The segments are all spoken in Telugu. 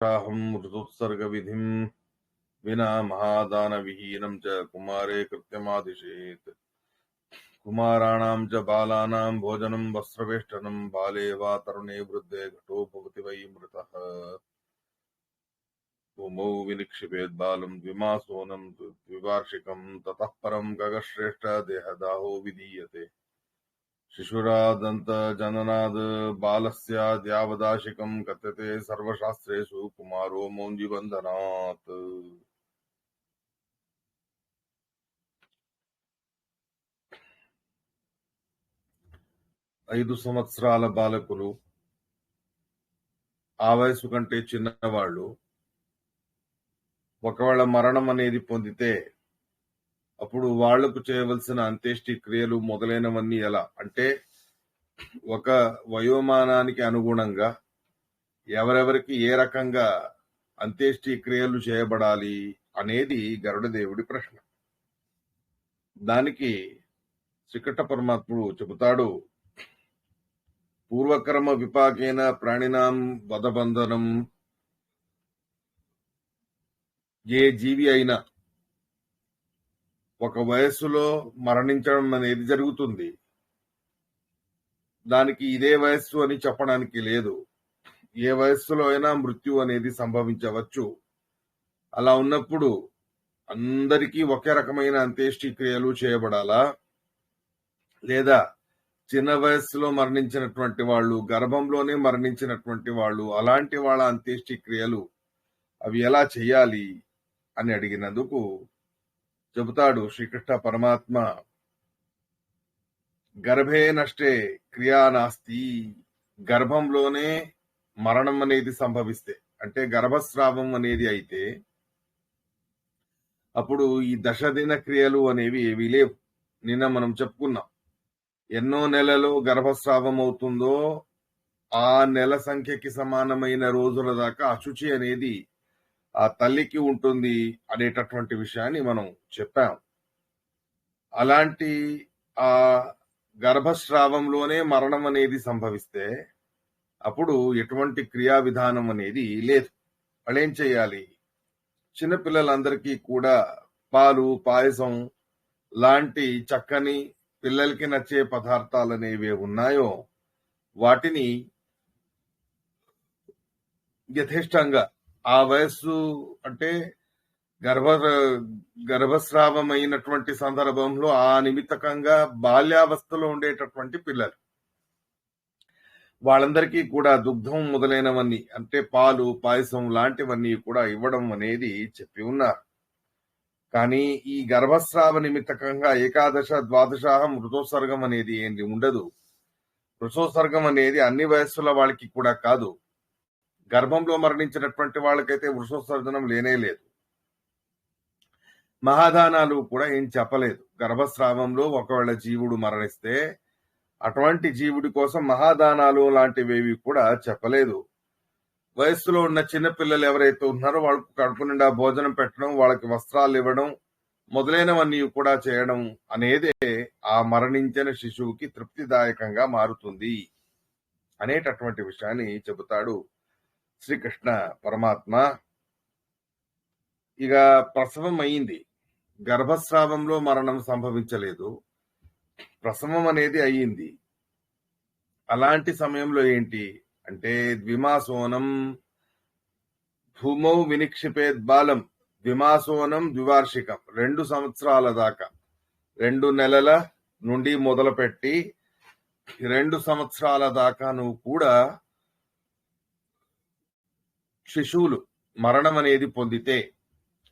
अहं ऋतुत्सर्गविधिं विना महादानविहीनं च कुमारे कृत्यमादिशेत्। कुमाराणां च बालानां भोजनं वस्त्रवेष्टनं बाले वा तरुणे वृद्धे घटो भवति वै मृतः। भूमौ विनिक्षिपेत् बालं द्विमासोऽनं द्विवार्षिकं ततः परं गगश्रेष्ठ देहदाहो विधीयते। शिशुरादन्तजननाद् बालस्याद्यावदाशिकं कथ्यते सर्वशास्त्रेषु कुमारो मौञ्जीबन्धनात्। 5 సంవత్సరాల బాలకులు, ఆ వయసు కంటే చిన్నవాళ్ళు ఒకవేళ మరణం అనేది పొందితే అప్పుడు వాళ్లకు చేయవలసిన అంత్యేష్టి క్రియలు మొదలైనవన్నీ ఎలా అంటే ఒక వయోమానానికి అనుగుణంగా ఎవరెవరికి ఏ రకంగా అంత్యేష్టి క్రియలు చేయబడాలి అనేది గరుడదేవుడి ప్రశ్న. దానికి శ్రీకృష్ణ పరమాత్ముడు చెబుతాడు, పూర్వకర్మ విపాకేన ప్రాణినాం వధబంధనం. ఏ జీవి అయినా ఒక వయస్సులో మరణించడం అనేది జరుగుతుంది. దానికి ఇదే వయస్సు అని చెప్పడానికి లేదు. ఏ వయస్సులో అయినా మృత్యు అనేది సంభవించవచ్చు. అలా ఉన్నప్పుడు అందరికీ ఒకే రకమైన అంత్యేష్టి క్రియలు చేయబడాలా, లేదా చిన్న వయస్సులో మరణించినటువంటి వాళ్ళు, గర్భంలోనే మరణించినటువంటి వాళ్ళు, అలాంటి వాళ్ళ అంత్యేష్టి క్రియలు అవి ఎలా చేయాలి అని అడిగినందుకు చెబుతాడు శ్రీకృష్ణ పరమాత్మ, గర్భే నష్టే క్రియా నాస్తి. గర్భంలోనే మరణం అనేది సంభవిస్తే అంటే గర్భస్రావం అనేది అయితే అప్పుడు ఈ దశదిన క్రియలు అనేవి ఏవీ లేవు. నిన్న మనం చెప్పుకున్నాం, ఎన్నో నెలలో గర్భస్రావం అవుతుందో ఆ నెల సంఖ్యకి సమానమైన రోజుల దాకా అశుచి అనేది ఆ తల్లికి ఉంటుంది అనేటటువంటి విషయాన్ని మనం చెప్పాం. అలాంటి ఆ గర్భస్రావంలోనే మరణం అనేది సంభవిస్తే అప్పుడు ఎటువంటి క్రియా విధానం అనేది లేదు. వాళ్ళేం చేయాలి? చిన్నపిల్లలందరికీ కూడా పాలు, పాయసం లాంటి చక్కని పిల్లలకి నచ్చే పదార్థాలు అనేవి ఉన్నాయో వాటిని యథేష్టంగా ఆ వయస్సు అంటే గర్భస్రావం అయినటువంటి సందర్భంలో ఆ నిమిత్తకంగా బాల్యావస్థలో ఉండేటటువంటి పిల్లలు వాళ్ళందరికీ కూడా దుగ్ధం మొదలైనవన్నీ అంటే పాలు, పాయసం లాంటివన్నీ కూడా ఇవ్వడం అనేది చెప్పి ఉన్నారు. కానీ ఈ గర్భస్రావ నిమిత్తకంగా ఏకాదశ, ద్వాదశాహం ఋతోత్సర్గం అనేది ఏంటి ఉండదు. ఋతోత్సర్గం అనేది అన్ని వయస్సుల వాళ్ళకి కూడా కాదు. గర్భంలో మరణించినటువంటి వాళ్ళకైతే వృషోత్సర్జనం లేనే లేదు. మహాదానాలు కూడా ఏం చెప్పలేదు. గర్భస్రావంలో ఒకవేళ జీవుడు మరణిస్తే అటువంటి జీవుడి కోసం మహాదానాలు లాంటివేవి కూడా చెప్పలేదు. వయస్సులో ఉన్న చిన్నపిల్లలు ఎవరైతే ఉన్నారో వాళ్ళకు కడుపు నిండా భోజనం పెట్టడం, వాళ్ళకి వస్త్రాలు ఇవ్వడం మొదలైనవన్నీ కూడా చేయడం అనేదే ఆ మరణించిన శిశువుకి తృప్తిదాయకంగా మారుతుంది అనేటటువంటి విషయాన్ని చెబుతాడు శ్రీకృష్ణ పరమాత్మ. ఇక ప్రసవం అయింది, గర్భస్రావంలో మరణం సంభవించలేదు, ప్రసవం అనేది అయ్యింది. అలాంటి సమయంలో ఏంటి అంటే ద్విమాసోనం భూమౌ వినిక్షిపేద్ బాలం. ద్విమాసోనం ద్వివార్షికం, 2 సంవత్సరాల దాకా, 2 నెలల నుండి మొదలుపెట్టి 2 సంవత్సరాల దాకాను కూడా శిశువులు మరణం అనేది పొందితే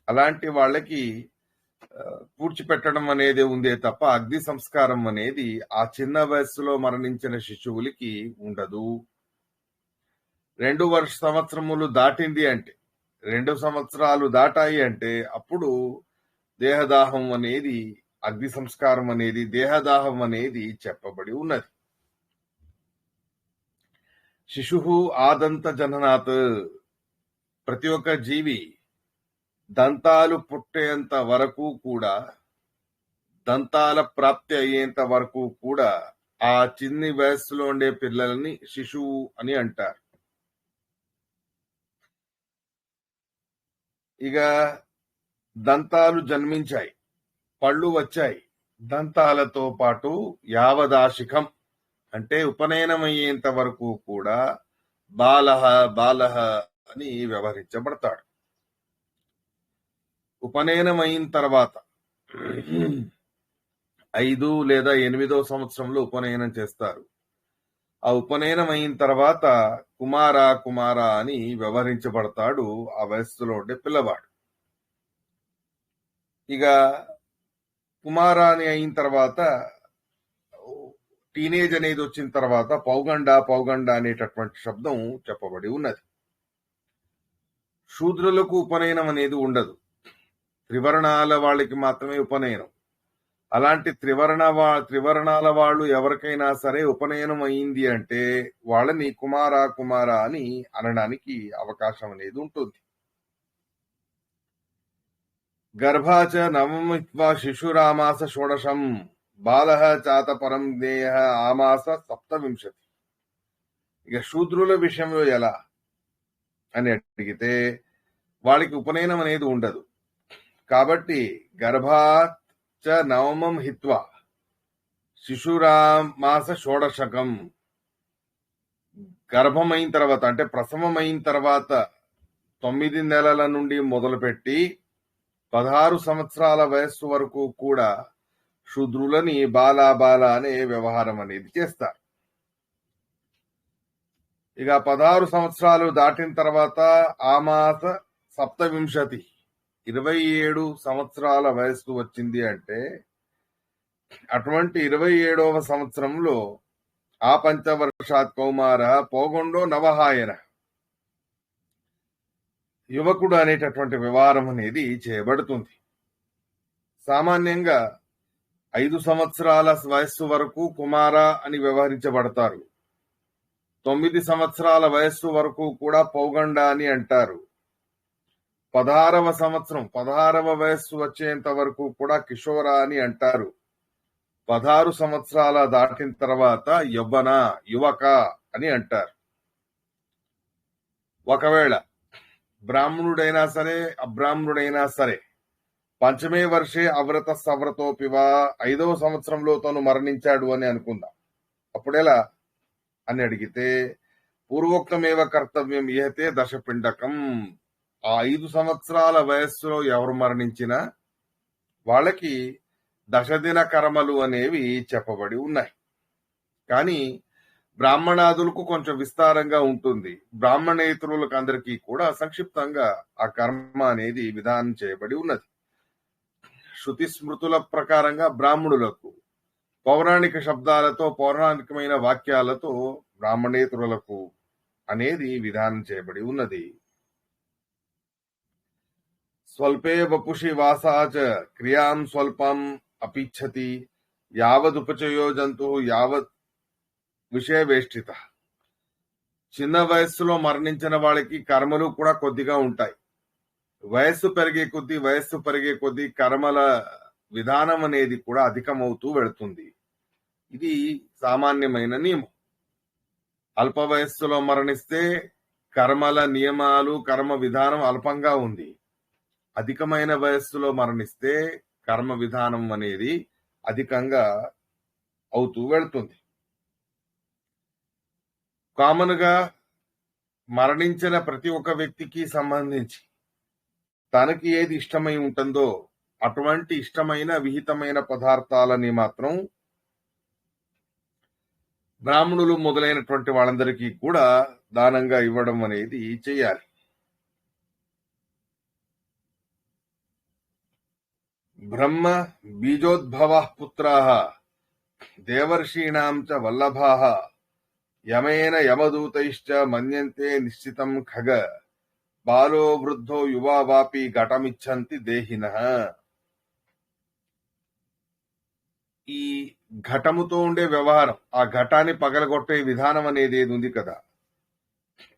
అలాంటి వాళ్ళకి పూడ్చిపెట్టడం అనేది ఉందే తప్ప అగ్ని సంస్కారం అనేది ఆ చిన్న వయస్సులో మరణించిన శిశువులకి ఉండదు. 2 సంవత్సరములు దాటింది అంటే, 2 సంవత్సరాలు దాటాయి అంటే అప్పుడు దేహదాహం అనేది, అగ్ని సంస్కారం అనేది, దేహదాహం అనేది చెప్పబడి ఉన్నది. శిశువు ఆదంత జననాత్. ప్రతి ఒక్క జీవి దంతాలు పుట్టేంత వరకు కూడా, దంతాల ప్రాప్తి అయ్యేంత వరకు కూడా ఆ చిన్ని వయస్సులో ఉండే పిల్లల్ని శిశువు అని అంటారు. ఇక దంతాలు జన్మించాయి, పళ్ళు వచ్చాయి. దంతాలతో పాటు యావదాశిఖం అంటే ఉపనయనమయ్యేంత వరకు కూడా బాలహ బాలహ అని వ్యవహరించబడతాడు. ఉపనయనమైన తర్వాత 5 లేదా 8వ సంవత్సరంలో ఉపనయనం చేస్తారు. ఆ ఉపనయనం అయిన తర్వాత కుమార కుమార అని వ్యవహరించబడతాడు ఆ వయస్సులో ఉండే పిల్లవాడు. ఇక కుమార అని అయిన తర్వాత టీనేజ్ అనేది వచ్చిన తర్వాత పౌగండ పౌగండ అనేటటువంటి శబ్దం చెప్పబడి ఉన్నది. శూద్రులకు ఉపనయనం అనేది ఉండదు, త్రివర్ణాల వాళ్ళకి మాత్రమే ఉపనయనం. అలాంటి త్రివర్ణాల వాళ్ళు ఎవరికైనా సరే ఉపనయనం అయింది అంటే వాళ్ళని కుమార కుమార అని అనడానికి అవకాశం అనేది ఉంటుంది. గర్భాచ నవమిత్వ శిశురామాస షోడశం బాలః చాత పరం జ్ఞేయ ఆమాస సప్తవింశతి. ఇక శూద్రుల విషయంలో ఎలా అని అడిగితే వాళ్ళకి ఉపనయనం అనేది ఉండదు. కాబట్టి గర్భాచ నవమం హిత్వా శిశురామాస షోడశకం, గర్భమైన తర్వాత అంటే ప్రసవమైన తర్వాత 9 నెలల నుండి మొదలుపెట్టి 16 సంవత్సరాల వయస్సు వరకు కూడా శూద్రులని బాల బాల అనే వ్యవహారం అనేది చేస్తారు. ఇక 16 సంవత్సరాలు దాటిన తర్వాత ఆమాస సప్తవింశతి 27 సంవత్సరాల వయస్సు వచ్చింది అంటే అటువంటి 27వ సంవత్సరంలో ఆ పంచవర్షాత్ కౌమార పోగొండో నవహాయన, యువకుడు అనేటటువంటి వ్యవహారం అనేది చేయబడుతుంది. సామాన్యంగా 5 సంవత్సరాల వయస్సు వరకు కుమార అని వ్యవహరించబడతారు. 9 సంవత్సరాల వయస్సు వరకు కూడా పౌగండ అని అంటారు. 16వ సంవత్సరం 16వ వయస్సు వచ్చేంత వరకు కూడా కిషోర అని అంటారు. 16 సంవత్సరాల దాటిన తర్వాత యవ్వన యువక అని అంటారు. ఒకవేళ బ్రాహ్మణుడైనా సరే అబ్రాహ్మణుడైనా సరే పంచమే వర్షే అవ్రత సవ్రతోపివా 5వ సంవత్సరంలో తను మరణించాడు అని అనుకుందాం. అప్పుడెలా అని అడిగితే పూర్వోక్తమేవ కర్తవ్యం ఇహతే దశపిండకం. ఆ 5 సంవత్సరాల వయస్సులో ఎవరు మరణించినా వాళ్ళకి దశదిన కర్మలు అనేవి చెప్పబడి ఉన్నాయి. కానీ బ్రాహ్మణాదులకు కొంచెం విస్తారంగా ఉంటుంది. బ్రాహ్మణేతరులకు అందరికీ కూడా సంక్షిప్తంగా ఆ కర్మ అనేది విధానం చేయబడి ఉన్నది. శృతి స్మృతుల ప్రకారంగా బ్రాహ్మణులకు పౌరాణిక శబ్దాలతో పౌరాణికమైన వాక్యాలతో బ్రాహ్మణేతరులకు అనేది విధానం చేయబడి ఉన్నది. స్వల్పే వపుషి వాసాచ క్రియాం స్వల్పం అపిచ్చతి యావదుపచయో జంతు యావత్ విషయవేష్టిత. చిన్న వయస్సులో మరణించిన వాళ్ళకి కర్మలు కూడా కొద్దిగా ఉంటాయి. వయస్సు పెరిగే కొద్దీ కర్మల విధానం అనేది కూడా అధికమవుతూ వెళుతుంది. ఇది సామాన్యమైన నియమం. అల్ప వయస్సులో మరణిస్తే కర్మల నియమాలు కర్మ విధానం అల్పంగా ఉంది. అధికమైన వయస్సులో మరణిస్తే కర్మ విధానం అనేది అధికంగా అవుతూ వెళుతుంది. కామన్ గా మరణించిన ప్రతి ఒక్క వ్యక్తికి సంబంధించి తనకి ఏది ఇష్టమై ఉంటుందో అటువంటి ఇష్టమైన విహితమైన పదార్థాలని మాత్రం బ్రాహ్మణులు మొదలైనటువంటి వాళ్ళందరికీ కూడా దానంగా ఇవ్వడం అనేది చేయాలి. బ్రహ్మ బీజోద్భవ పుత్రాః దేవర్షీణాం చ వల్లభాః యమేన యమదూతైశ్చ మన్యంతే నిశ్చితం ఖగ బాలో వృద్ధో యువా వాపి ఘటమిచ్చంతి దేహినః. ఈ ఘటముతో ఉండే వ్యవహారం, ఆ ఘటాన్ని పగలగొట్టే విధానం అనేది ఏది ఉంది కదా,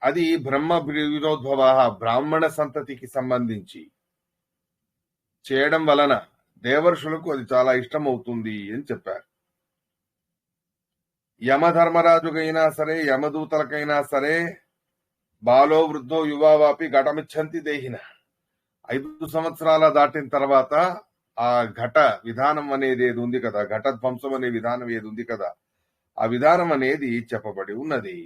అది బ్రహ్మ బీజోద్భవ బ్రాహ్మణ సంతతికి సంబంధించి చేయడం వలన దేవర్షులకు అది చాలా ఇష్టం అవుతుంది అని చెప్పారు. యమధర్మరాజుకైనా సరే యమదూతలకైనా సరే బాలో వృద్ధో యువావాపి ఘటమిచ్చంతి దేహిన, 5 సంవత్సరాల దాటిన తర్వాత ఆ ఘట విధానం అనేది ఏది ఉంది కదా, ఘట ధ్వంసం అనే విధానం ఏది ఉంది కదా, ఆ విధానం అనేది చెప్పబడి ఉన్నది.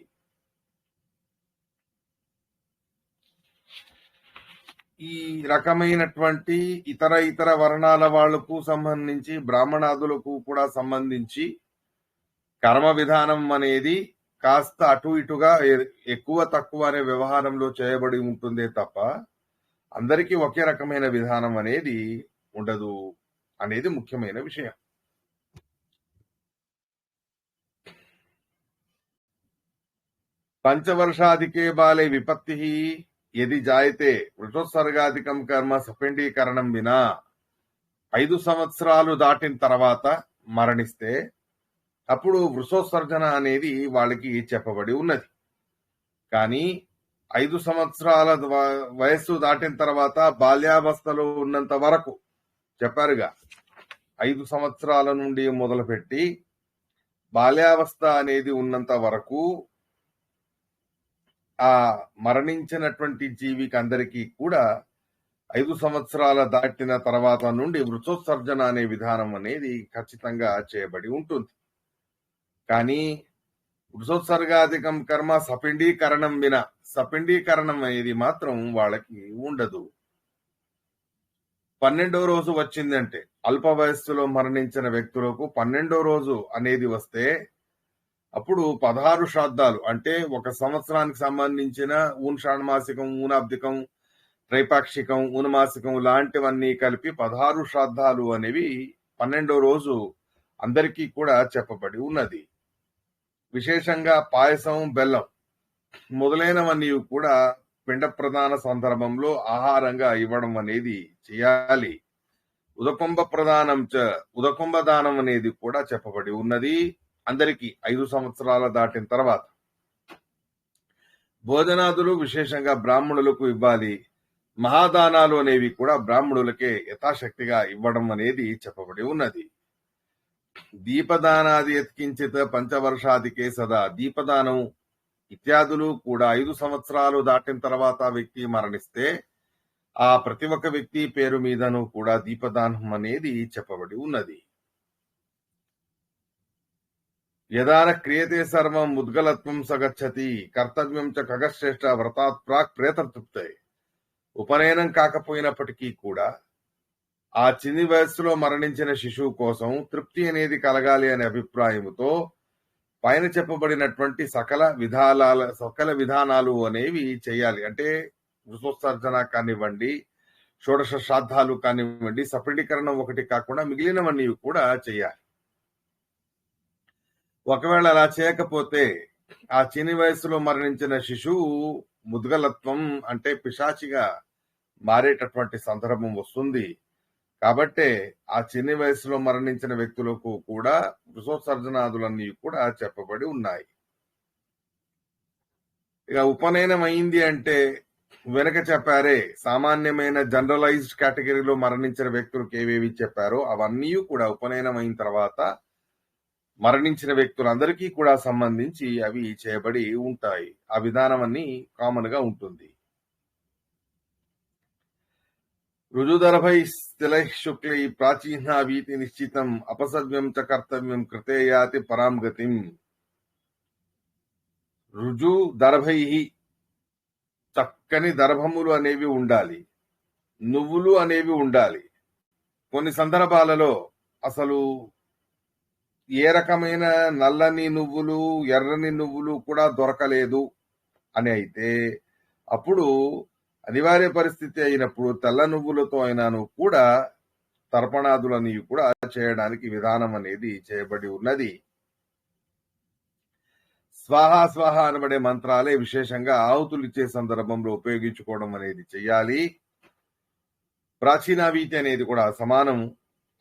ఈ రకమైనటువంటి ఇతర వర్ణాల వాళ్లకు సంబంధించి, బ్రాహ్మణాదులకు కూడా సంబంధించి కర్మ విధానం అనేది కాస్త అటు ఇటుగా ఎక్కువ తక్కువ అనే వ్యవహారంలో చేయబడి ఉంటుందే తప్ప అందరికీ ఒకే రకమైన విధానం అనేది ఉండదు అనేది ముఖ్యమైన విషయం. పంచవర్షాధికే బాలే విపత్తి యది జాయతే వృషోత్సర్గాధికం కర్మ సపిండీకరణం వినా 5 సంవత్సరాలు దాటిన తర్వాత మరణిస్తే అప్పుడు వృషోత్సర్జన అనేది వాళ్ళకి చెప్పబడి ఉన్నది. కానీ 5 సంవత్సరాల వయస్సు దాటిన తర్వాత బాల్యావస్థలో ఉన్నంత వరకు చెప్పారుగా, 5 సంవత్సరాల నుండి మొదలుపెట్టి బాల్యావస్థ అనేది ఉన్నంత వరకు ఆ మరణించినటువంటి జీవికి అందరికీ కూడా 5 సంవత్సరాల దాటిన తర్వాత నుండి వృషోత్సర్జన అనే విధానం అనేది ఖచ్చితంగా చేయబడి ఉంటుంది. కానీ వృషోత్సర్గాధికం కర్మ సపిండీకరణం విన, సపిండీకరణం అనేది మాత్రం వాళ్ళకి ఉండదు. 12వ రోజు వచ్చిందంటే, అల్ప వయస్సులో మరణించిన వ్యక్తులకు 12వ రోజు అనేది వస్తే అప్పుడు 16 శ్రాద్ధాలు, అంటే ఒక సంవత్సరానికి సంబంధించిన ఊన్ షాణమాసికం, ఊనాబ్దికం, త్రైపాక్షికం, ఊనమాసికం లాంటివన్నీ కలిపి 16 శ్రాద్ధాలు అనేవి 12వ రోజు అందరికీ కూడా చెప్పబడి ఉన్నది. విశేషంగా పాయసం, బెల్లం మొదలైనవన్నీ కూడా పిండ ప్రదాన సందర్భంలో ఆహారంగా ఇవ్వడం అనేది చేయాలి. ఉదకుంభ ప్రదానం ఉదకుంభ దానం అనేది కూడా చెప్పబడి ఉన్నది అందరికీ 5 సంవత్సరాల దాటిన తర్వాత. భోజనాదులు విశేషంగా బ్రాహ్మణులకు ఇవ్వాలి. మహాదానాలు అనేవి కూడా బ్రాహ్మణులకే యథాశక్తిగా ఇవ్వడం అనేది చెప్పబడి ఉన్నది. దీపదానాది యత్కించిత పంచవర్షాదికే సదా, దీపదానం ఇత్యాదులు కూడా 5 సంవత్సరాలు దాటిన తర్వాత వ్యక్తి మరణిస్తే ఆ ప్రతి ఒక్క వ్యక్తి పేరు మీదను కూడా దీపదానం అనేది చెప్పబడి ఉన్నది. యదాన క్రియతే సర్వం ముద్గలత్వం సగచ్చతి కర్తవ్యం చ ఖగశ్రేష్ఠ వ్రతాత్ ప్రాక్ ప్రేతృప్తే. ఉపనయనం కాకపోయినప్పటికీ కూడా ఆ చిన్ని వయస్సులో మరణించిన శిశువు కోసం తృప్తి అనేది కలగాలి అనే అభిప్రాయముతో పైన చెప్పబడినటువంటి సకల విధానాలు అనేవి చేయాలి. అంటే వృషోత్సర్జన కానివ్వండి, షోడశ శ్రాద్ధాలు కానివ్వండి, సఫలీకరణం ఒకటి కాకుండా మిగిలినవన్నీ కూడా చేయాలి. ఒకవేళ అలా చేయకపోతే ఆ చిన్ని వయస్సులో మరణించిన శిశువు ముద్గలత్వం అంటే పిశాచిగా మారేటటువంటి సందర్భం వస్తుంది. కాబట్టే ఆ చిన్ని వయసులో మరణించిన వ్యక్తులకు కూడా వృషోత్సర్జనాదులన్నీ కూడా చెప్పబడి ఉన్నాయి. ఇక ఉపనయనం అయింది అంటే వెనక చెప్పారే సామాన్యమైన జనరలైజ్డ్ కేటగిరీలో మరణించిన వ్యక్తులకు ఏవేవి చెప్పారో అవన్నీ కూడా ఉపనయనం అయిన తర్వాత మరణించిన వ్యక్తులందరికీ కూడా సంబంధించి అవి చేయబడి ఉంటాయి. ఆ విధానం అన్ని కామన్ గా ఉంటుంది. రుజుదర్భై స్థిలై శుక్లై ప్రాచీనావీతి నిశ్చితం అపసవ్యం చ కర్తవ్యం కృతే యాతి పరాం గతిం. రుజు దర్భై, చక్కని దర్భములు అనేవి ఉండాలి, నువ్వులు అనేవి ఉండాలి. కొన్ని సందర్భాలలో అసలు ఏ రకమైన నల్లని నువ్వులు, ఎర్రని నువ్వులు కూడా దొరకలేదు అని అయితే అప్పుడు అనివార్య పరిస్థితి అయినప్పుడు తెల్ల నువ్వులతో అయినాను కూడా తర్పణాదులని కూడా చేయడానికి విధానం అనేది చేయబడి ఉన్నది. స్వాహా స్వాహ అనబడే మంత్రాలే విశేషంగా ఆహుతులు ఇచ్చే సందర్భంలో ఉపయోగించుకోవడం అనేది చెయ్యాలి. ప్రాచీనావీతి అనేది కూడా సమానం,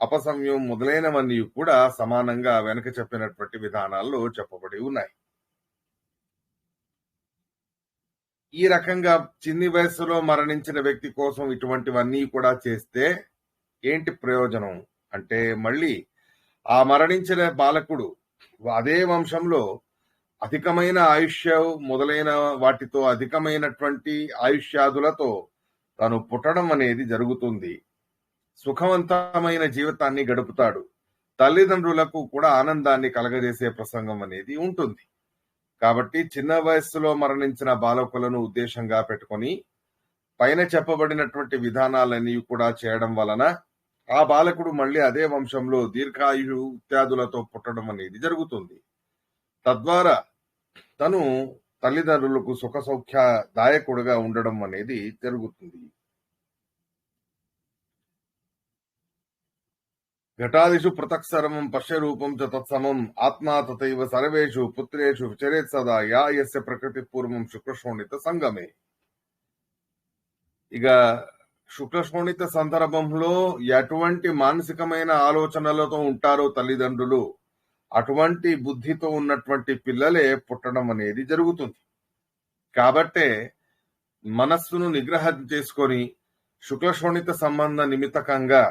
అపసమయం మొదలైనవన్నీ కూడా సమానంగా వెనక చెప్పినటువంటి విధానాల్లో చెప్పబడి ఉన్నాయి. ఈ రకంగా చిన్ని వయస్సులో మరణించిన వ్యక్తి కోసం ఇటువంటివన్నీ కూడా చేస్తే ఏంటి ప్రయోజనం అంటే, మళ్ళీ ఆ మరణించిన బాలకుడు అదే వంశంలో అధికమైన ఆయుష్య మొదలైన వాటితో అధికమైనటువంటి ఆయుష్యాదులతో తను పుట్టడం అనేది జరుగుతుంది. సుఖవంతమైన జీవితాన్ని గడుపుతాడు. తల్లిదండ్రులకు కూడా ఆనందాన్ని కలగజేసే ప్రసంగం అనేది ఉంటుంది. కాబట్టి చిన్న వయస్సులో మరణించిన బాలకులను ఉద్దేశంగా పెట్టుకొని పైన చెప్పబడినటువంటి విధానాలన్నీ కూడా చేయడం వలన ఆ బాలకుడు మళ్ళీ అదే వంశంలో దీర్ఘాయు ఇత్యాదులతో పుట్టడం అనేది జరుగుతుంది. తద్వారా తను తల్లిదండ్రులకు సుఖ సౌఖ్యదాయకుడుగా ఉండడం అనేది జరుగుతుంది. ఘటాదిషు పృథక్ సర్వం పశ్య రూపం చ తత్సమం ఆత్మా తథైవ సర్వేషు పుత్రేషు విచరేత్ సదా యా యస్య ప్రకృతి పూర్వం శుక్రశోణిత సంగమే. ఇక శుక్లశోణిత సందర్భంలో ఎటువంటి మానసికమైన ఆలోచనలతో ఉంటారో తల్లిదండ్రులు, అటువంటి బుద్ధితో ఉన్నటువంటి పిల్లలే పుట్టడం అనేది జరుగుతుంది. కాబట్టే మనస్సును నిగ్రహం చేసుకొని శుక్లశోణిత సంబంధ నిమిత్తకంగా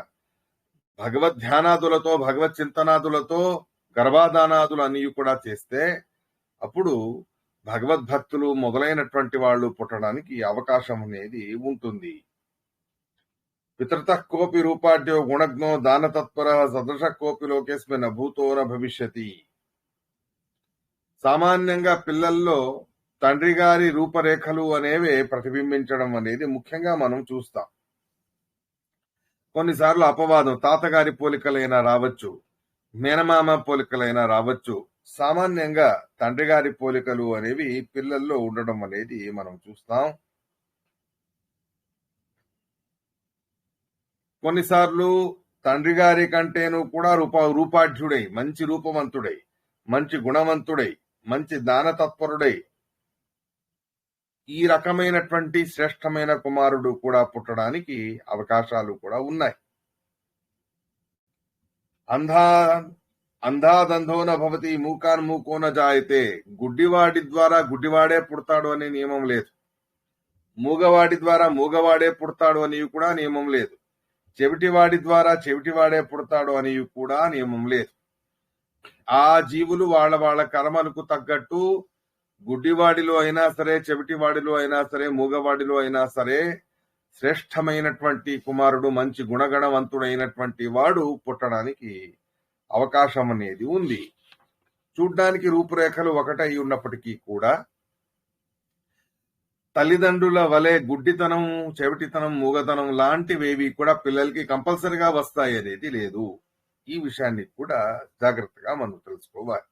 భగవద్ ధ్యానాదులతో భగవత్ చింతనాదులతో గర్భాధానాదులు అన్నీ కూడా చేస్తే అప్పుడు భగవద్భక్తులు మొదలైనటువంటి వాళ్ళు పుట్టడానికి అవకాశం అనేది ఉంటుంది. పితృతః కోపి రూపాఢ్యో గుణజ్ఞో దానతత్పర సదృశ కోపి లోకేస్మిన్ భూతో న భవిష్యతి. సామాన్యంగా పిల్లల్లో తండ్రి గారి రూపరేఖలు అనేవి ప్రతిబింబించడం అనేది ముఖ్యంగా మనం చూస్తాం. కొన్నిసార్లు అపవాదం తాతగారి పోలికలైనా రావచ్చు, మేనమామ పోలికలైనా రావచ్చు. సామాన్యంగా తండ్రి గారి పోలికలు అనేవి పిల్లల్లో ఉండడం అనేది మనం చూస్తాం. కొన్నిసార్లు తండ్రి గారి కంటేను కూడా రూపాఢ్యుడై, మంచి రూపవంతుడై, మంచి గుణవంతుడై, మంచి దానతత్పరుడై ఈ రకమైనటువంటి శ్రేష్టమైన కుమారుడు కూడా పుట్టడానికి అవకాశాలు కూడా ఉన్నాయి. అంధాదంధోన భవతి మూకాన్ మూకోన జాయితే. గుడ్డివాడి ద్వారా గుడ్డివాడే పుడతాడు అనే నియమం లేదు. మూగవాడి ద్వారా మూగవాడే పుడతాడు అని కూడా నియమం లేదు. చెవిటివాడి ద్వారా చెవిటివాడే పుడతాడు అని కూడా నియమం లేదు. ఆ జీవులు వాళ్ళ వాళ్ళ కర్మలకు తగ్గట్టు గుడ్డివాడిలో అయినా సరే, చెవిటివాడిలో అయినా సరే, మూగవాడిలో అయినా సరే శ్రేష్టమైనటువంటి కుమారుడు, మంచి గుణగణవంతుడైనటువంటి వాడు పుట్టడానికి అవకాశం అనేది ఉంది. చూడ్డానికి రూపురేఖలు ఒకటై ఉన్నప్పటికీ కూడా తల్లిదండ్రుల వలె గుడ్డితనం, చెవిటితనం, మూగతనం లాంటివేవి కూడా పిల్లలకి కంపల్సరిగా వస్తాయి అనేది లేదు. ఈ విషయాన్ని కూడా జాగ్రత్తగా మనం తెలుసుకోవాలి.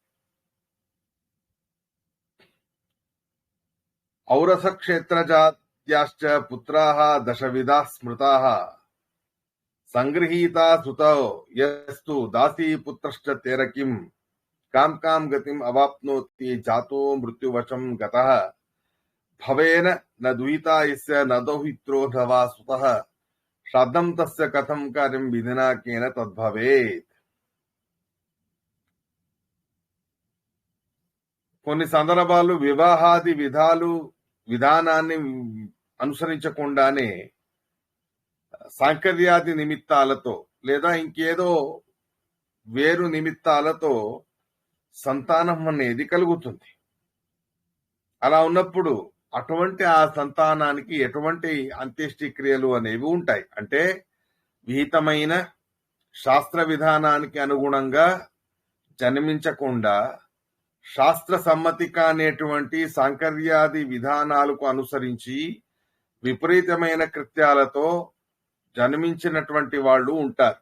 ఔరస క్షేత్రజాత్యాశ్చ పుత్రాః దశవిధాః స్మృతాః సంగృహీతా సుతో యస్తు దాసీ పుత్రశ్చ తేరకిం కాం కాం గతిం అవాప్నోతి జాతో మృత్యువశం గతః భవేన న దుహితా యస్య న దౌహిత్రోధవా సుతః శ్రాద్ధం తస్య కథం కార్యం విధినా కేన తద్భవేత్. కొన్ని సందర్భాలు వివాహాది విధానాన్ని అనుసరించకుండానే సాంకర్యాది నిమిత్తాలతో లేదా ఇంకేదో వేరు నిమిత్తాలతో సంతానం అనేది కలుగుతుంది. అలా ఉన్నప్పుడు అటువంటి ఆ సంతానానికి ఎటువంటి అంత్యేష్టిక్రియలు అనేవి ఉంటాయి అంటే విహితమైన శాస్త్ర విధానానికి అనుగుణంగా జన్మించకుండా శాస్త్ర సమ్మతి కానేటువంటి సాంకర్యాది విధానాలకు అనుసరించి విపరీతమైన కృత్యాలతో జన్మించినటువంటి వాళ్ళు ఉంటారు.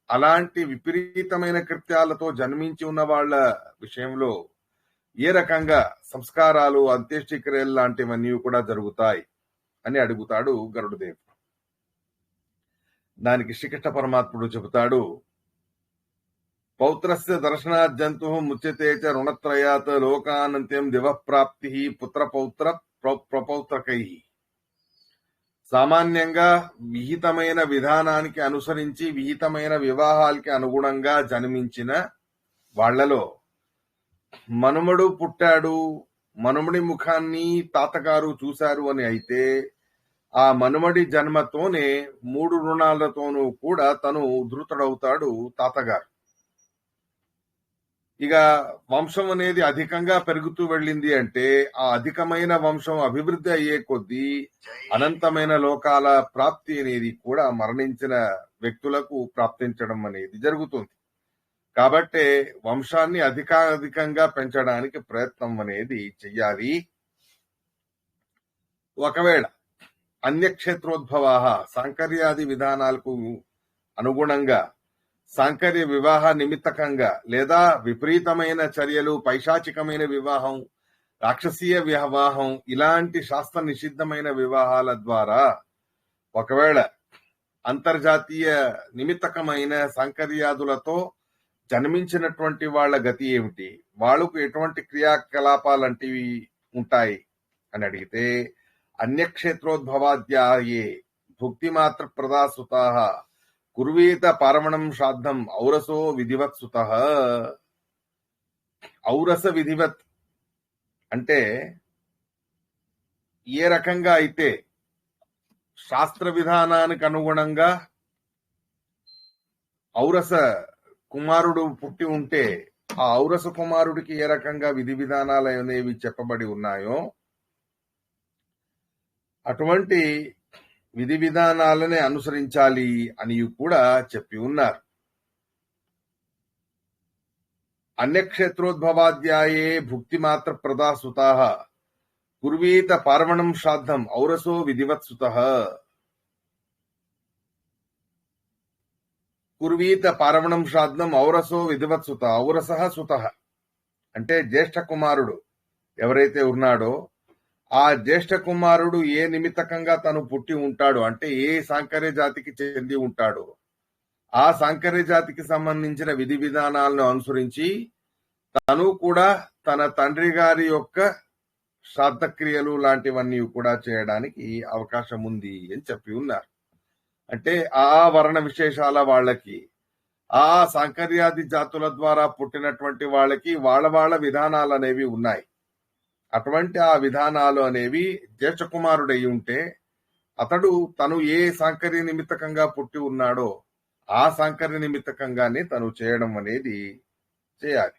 అలాంటి విపరీతమైన కృత్యాలతో జన్మించి ఉన్న వాళ్ళ విషయంలో ఏ రకంగా సంస్కారాలు, అంత్యేష్టిక్రియలు లాంటివన్నీ కూడా జరుగుతాయి అని అడుగుతాడు గరుడదేవుడు. దానికి శ్రీకృష్ణ పరమాత్ముడు చెబుతాడు, పౌత్రస్య దర్శనాత్ జంతు ముచ్యతే చ రుణత్రయాత్ లోకానంత్యం దివఃప్రాప్తి పుత్ర పౌత్ర ప్రపౌత్రకై. సామాన్యంగా విహితమైన విధానానికి అనుసరించి విహితమైన వివాహాలకి అనుగుణంగా జన్మించిన వాళ్లలో మనుమడు పుట్టాడు, మనుమడి ముఖాన్ని తాతగారు చూశారు అని అయితే ఆ మనుమడి జన్మతోనే 3 రుణాలతోనూ కూడా తను ఉద్ధృతుడవుతాడు తాతగారు. ఇక వంశం అనేది అధికంగా పెరుగుతూ వెళ్ళింది అంటే ఆ అధికమైన వంశం అభివృద్ధి అయ్యే కొద్దీ అనంతమైన లోకాల ప్రాప్తి అనేది కూడా మరణించిన వ్యక్తులకు ప్రాప్తించడం అనేది జరుగుతుంది. కాబట్టే వంశాన్ని అధికాధికంగా పెంచడానికి ప్రయత్నం అనేది చెయ్యాలి. ఒకవేళ అన్యక్షేత్రోద్భవ సాంకర్యాది విధానాలకు అనుగుణంగా సాంకర్య వివాహ నిమిత్తకంగా లేదా విపరీతమైన చర్యలు, పైశాచికమైన వివాహం, రాక్షసీయ వివాహం ఇలాంటి శాస్త్ర నిషిద్ధమైన వివాహాల ద్వారా ఒకవేళ అంతర్జాతీయ నిమిత్తకమైన సాంకర్యాదులతో జన్మించినటువంటి వాళ్ళ గతి ఏమిటి, వాళ్లకు ఎటువంటి క్రియాకలాపాలంటివి ఉంటాయి అని అడిగితే అన్యక్షేత్రోద్భవాద్యాయే భుక్తి మాత్ర ప్రదాసుతా కుర్వీత పారమణం శ్రాద్ధం ఔరసో విధివత్సుత. ఔరస విధివత్ అంటే ఏ రకంగా అయితే శాస్త్ర విధానానికి అనుగుణంగా ఔరస కుమారుడు పుట్టి ఉంటే ఆ ఔరస కుమారుడికి ఏ రకంగా విధి విధానాలు అనేవి చెప్పబడి ఉన్నాయో అటువంటి విధి విధానాలనే అనుసరించాలి అని కూడా చెప్పి ఉన్నారు. అన్యక్షేత్రోద్భవాధ్యాయే భుక్తి మాత్ర ప్రదాసుతా కుర్వీత పార్వణం శ్రాద్ధం ఔరసో విధివత్సుత. కుర్వీత పార్వణం శ్రాద్ధం ఔరసో విధివత్సుత. ఔరస సుత అంటే జ్యేష్ఠ కుమారుడు ఎవరైతే ఉన్నాడో ఆ జ్యేష్ఠ కుమారుడు ఏ నిమిత్తకంగా తను పుట్టి ఉంటాడో అంటే ఏ సాంకర్య జాతికి చెంది ఉంటాడో ఆ సాంకర్య జాతికి సంబంధించిన విధి విధానాలను అనుసరించి తను కూడా తన తండ్రి గారి యొక్క శ్రాద్ధక్రియలు లాంటివన్నీ కూడా చేయడానికి అవకాశం ఉంది అని చెప్పి ఉన్నారు. అంటే ఆ వర్ణ విశేషాల వాళ్ళకి ఆ సాంకర్యాది జాతుల ద్వారా పుట్టినటువంటి వాళ్ళకి వాళ్ళ విధానాలు అనేవి ఉన్నాయి. అటువంటి ఆ విధానాలు అనేవి జ్యేష్ఠ కుమారుడై ఉంటే అతడు తను ఏ సాంకర్య నిమిత్తకంగా పుట్టి ఉన్నాడో ఆ సాంకర్య నిమిత్తకంగానే తను చేయడం అనేది చేయాలి.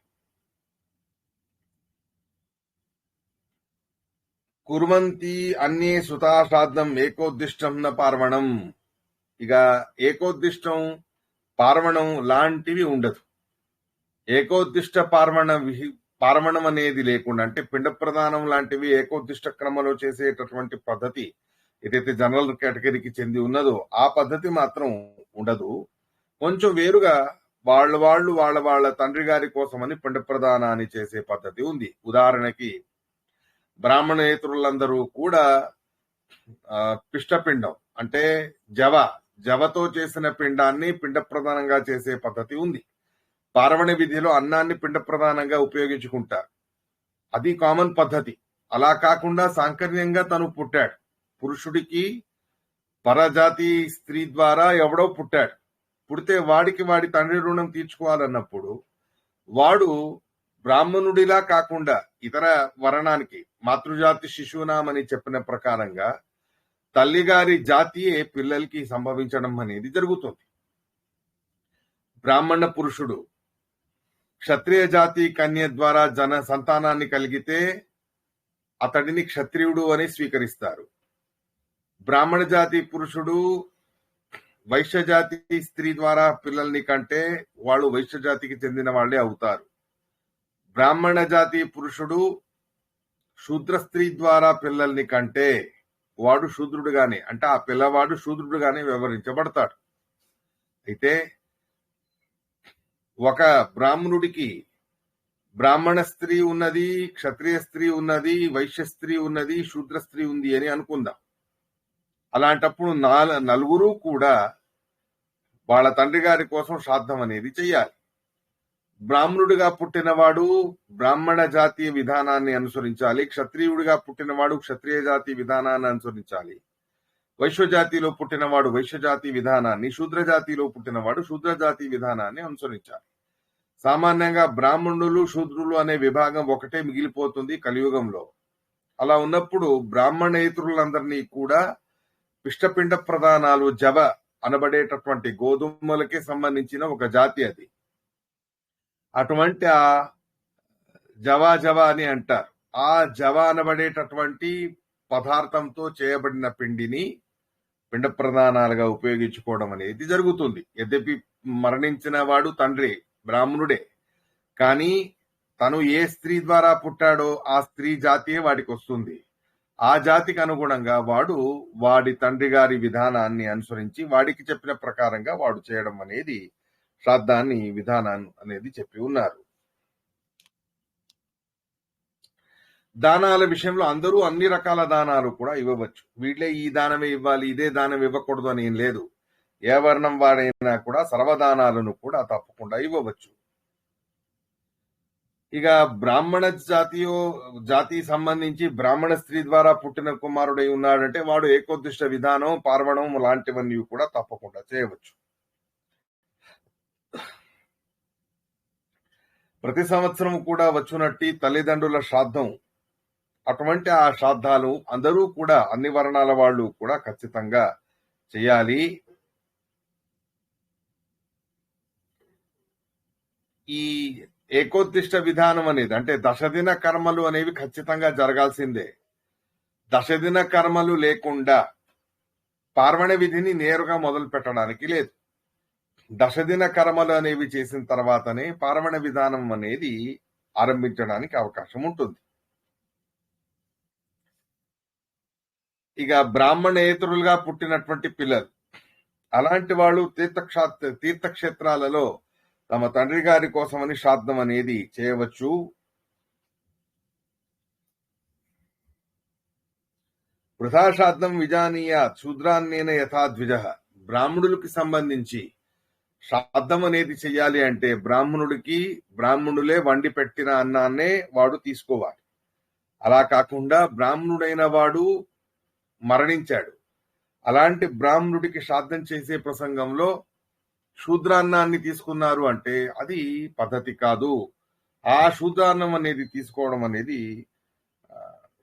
కుర్వంతి అన్యే సుతాశ్రాద్ధం ఏకోద్దిష్టం న పార్వణం. ఇక ఏకోద్దిష్టం పార్వణం లాంటివి ఉండదు. ఏకోద్దిష్ట పార్వణం అనేది లేకుండా అంటే పిండ ప్రదానం లాంటివి ఏకోద్దిష్ట క్రమంలో చేసేటటువంటి పద్ధతి ఏదైతే జనరల్ కేటగిరీకి చెంది ఉన్నదో ఆ పద్ధతి మాత్రం ఉండదు. కొంచెం వేరుగా వాళ్ళ తండ్రి గారి కోసమని పిండ ప్రదానాన్ని చేసే పద్ధతి ఉంది. ఉదాహరణకి బ్రాహ్మణేతరులందరూ కూడా పిష్టపిండం అంటే జవతో చేసిన పిండాన్ని పిండ ప్రదానంగా చేసే పద్ధతి ఉంది. పార్వణ విధిలో అన్నాన్ని పిండ ప్రధానంగా ఉపయోగించుకుంటారు. అది కామన్ పద్ధతి. అలా కాకుండా సాంకర్యంగా తను పుట్టాడు. పురుషుడికి పరజాతి స్త్రీ ద్వారా ఎవడో పుట్టాడు. పుడితే వాడి తండ్రి రుణం తీర్చుకోవాలన్నప్పుడు వాడు బ్రాహ్మణుడిలా కాకుండా ఇతర వర్ణానికి మాతృజాతి శిశువునామని చెప్పిన ప్రకారంగా తల్లిగారి జాతియే పిల్లలకి సంభవించడం అనేది జరుగుతుంది. బ్రాహ్మణ పురుషుడు క్షత్రియ జాతి కన్య ద్వారా సంతానాన్ని కలిగితే అతడిని క్షత్రియుడు అని స్వీకరిస్తారు. బ్రాహ్మణ జాతి పురుషుడు వైశ్య జాతి స్త్రీ ద్వారా పిల్లల్ని కంటే వాళ్ళు వైశ్య జాతికి చెందిన వాళ్లే అవుతారు. బ్రాహ్మణ జాతి పురుషుడు శూద్ర స్త్రీ ద్వారా పిల్లల్ని కంటే వాడు శూద్రుడుగానే అంటే ఆ పిల్లవాడు శూద్రుడుగానే వ్యవహరించబడతాడు. అయితే ఒక బ్రాహ్మణుడికి బ్రాహ్మణ స్త్రీ ఉన్నది, క్షత్రియ స్త్రీ ఉన్నది, వైశ్య స్త్రీ ఉన్నది, శూద్ర స్త్రీ ఉంది అని అనుకుందాం. అలాంటప్పుడు నలుగురు కూడా వాళ్ళ తండ్రి గారి కోసం శ్రాద్ధం అనేది చెయ్యాలి. బ్రాహ్మణుడిగా పుట్టినవాడు బ్రాహ్మణ జాతీయ విధానాన్ని అనుసరించాలి. క్షత్రియుడిగా పుట్టినవాడు క్షత్రియ జాతి విధానాన్ని అనుసరించాలి. వైశ్య జాతిలో పుట్టినవాడు వైశ్య జాతి విధానాన్ని, శూద్ర జాతిలో పుట్టినవాడు శూద్ర జాతి విధానాన్ని అనుసరించాలి. సామాన్యంగా బ్రాహ్మణులు శూద్రులు అనే విభాగం ఒకటే మిగిలిపోతుంది కలియుగంలో. అలా ఉన్నప్పుడు బ్రాహ్మణేతరులందరినీ కూడా పిష్టపిండ ప్రధానాలు జవ అనబడేటటువంటి గోధుమలకే సంబంధించిన ఒక జాతి అది. అటువంటి ఆ జవా జవా అని అంటారు. ఆ జవా అనబడేటటువంటి పదార్థంతో చేయబడిన పిండిని పిండ ప్రదానాలుగా ఉపయోగించుకోవడం అనేది జరుగుతుంది. యద్యపి మరణించిన వాడు తండ్రి బ్రాహ్మణుడే, కానీ తను ఏ స్త్రీ ద్వారా పుట్టాడో ఆ స్త్రీ జాతియే వాడికి వస్తుంది. ఆ జాతికి అనుగుణంగా వాడు వాడి తండ్రి గారి విధానాన్ని అనుసరించి వాడికి చెప్పిన ప్రకారంగా వాడు చేయడం అనేది శ్రాద్ధాన్ని విధానాన్ని అనేది చెప్పి ఉన్నారు. దానాల విషయంలో అందరూ అన్ని రకాల దానాలు కూడా ఇవ్వవచ్చు. వీళ్ళే ఈ దానమే ఇవ్వాలి, ఇదే దానం ఇవ్వకూడదు అని ఏం లేదు. ఏ వర్ణం వాడైనా కూడా సర్వదానాలను కూడా తప్పకుండా ఇవ్వవచ్చు. ఇక బ్రాహ్మణ జాతి సంబంధించి బ్రాహ్మణ స్త్రీ ద్వారా పుట్టిన కుమారుడై ఉన్నాడంటే వాడు ఏకోద్దిష్ట విధానం, పార్వణం లాంటివన్నీ కూడా తప్పకుండా చేయవచ్చు. ప్రతి సంవత్సరం కూడా వచ్చునట్టి తల్లిదండ్రుల శ్రాద్ధం, అటువంటి ఆ శ్రాద్ధాలు అందరూ కూడా అన్ని వర్ణాల వాళ్ళు కూడా ఖచ్చితంగా చేయాలి. ఈ ఏకోద్దిష్ట విధానం అనేది అంటే దశదిన కర్మలు అనేవి ఖచ్చితంగా జరగాల్సిందే. దశదిన కర్మలు లేకుండా పార్వణ విధిని నేరుగా మొదలు పెట్టడానికి లేదు. దశదిన కర్మలు అనేవి చేసిన తర్వాతనే పార్వణ విధానం అనేది ఆరంభించడానికి అవకాశం ఉంటుంది. ఇక బ్రాహ్మణేతరులుగా పుట్టినటువంటి పిల్లలు, అలాంటి వాళ్ళు తీర్థక్షేత్రాలలో తమ తండ్రి గారి కోసమని శ్రాద్ధం అనేది చేయవచ్చు. వృథా శ్రాద్ధం విజానీయ శూద్రాన్నేన యథా ద్విజ. బ్రాహ్మణులకి సంబంధించి శ్రాద్ధం అనేది చెయ్యాలి అంటే బ్రాహ్మణులే వండి పెట్టిన అన్నాన్నే వాడు తీసుకోవాలి. అలా కాకుండా బ్రాహ్మణుడైన వాడు మరణించాడు, అలాంటి బ్రాహ్మణుడికి శ్రాద్ధం చేసే ప్రసంగంలో శూద్రాన్నాన్ని తీసుకున్నారు అంటే అది పద్ధతి కాదు. ఆ శూద్రాన్నం అనేది తీసుకోవడం అనేది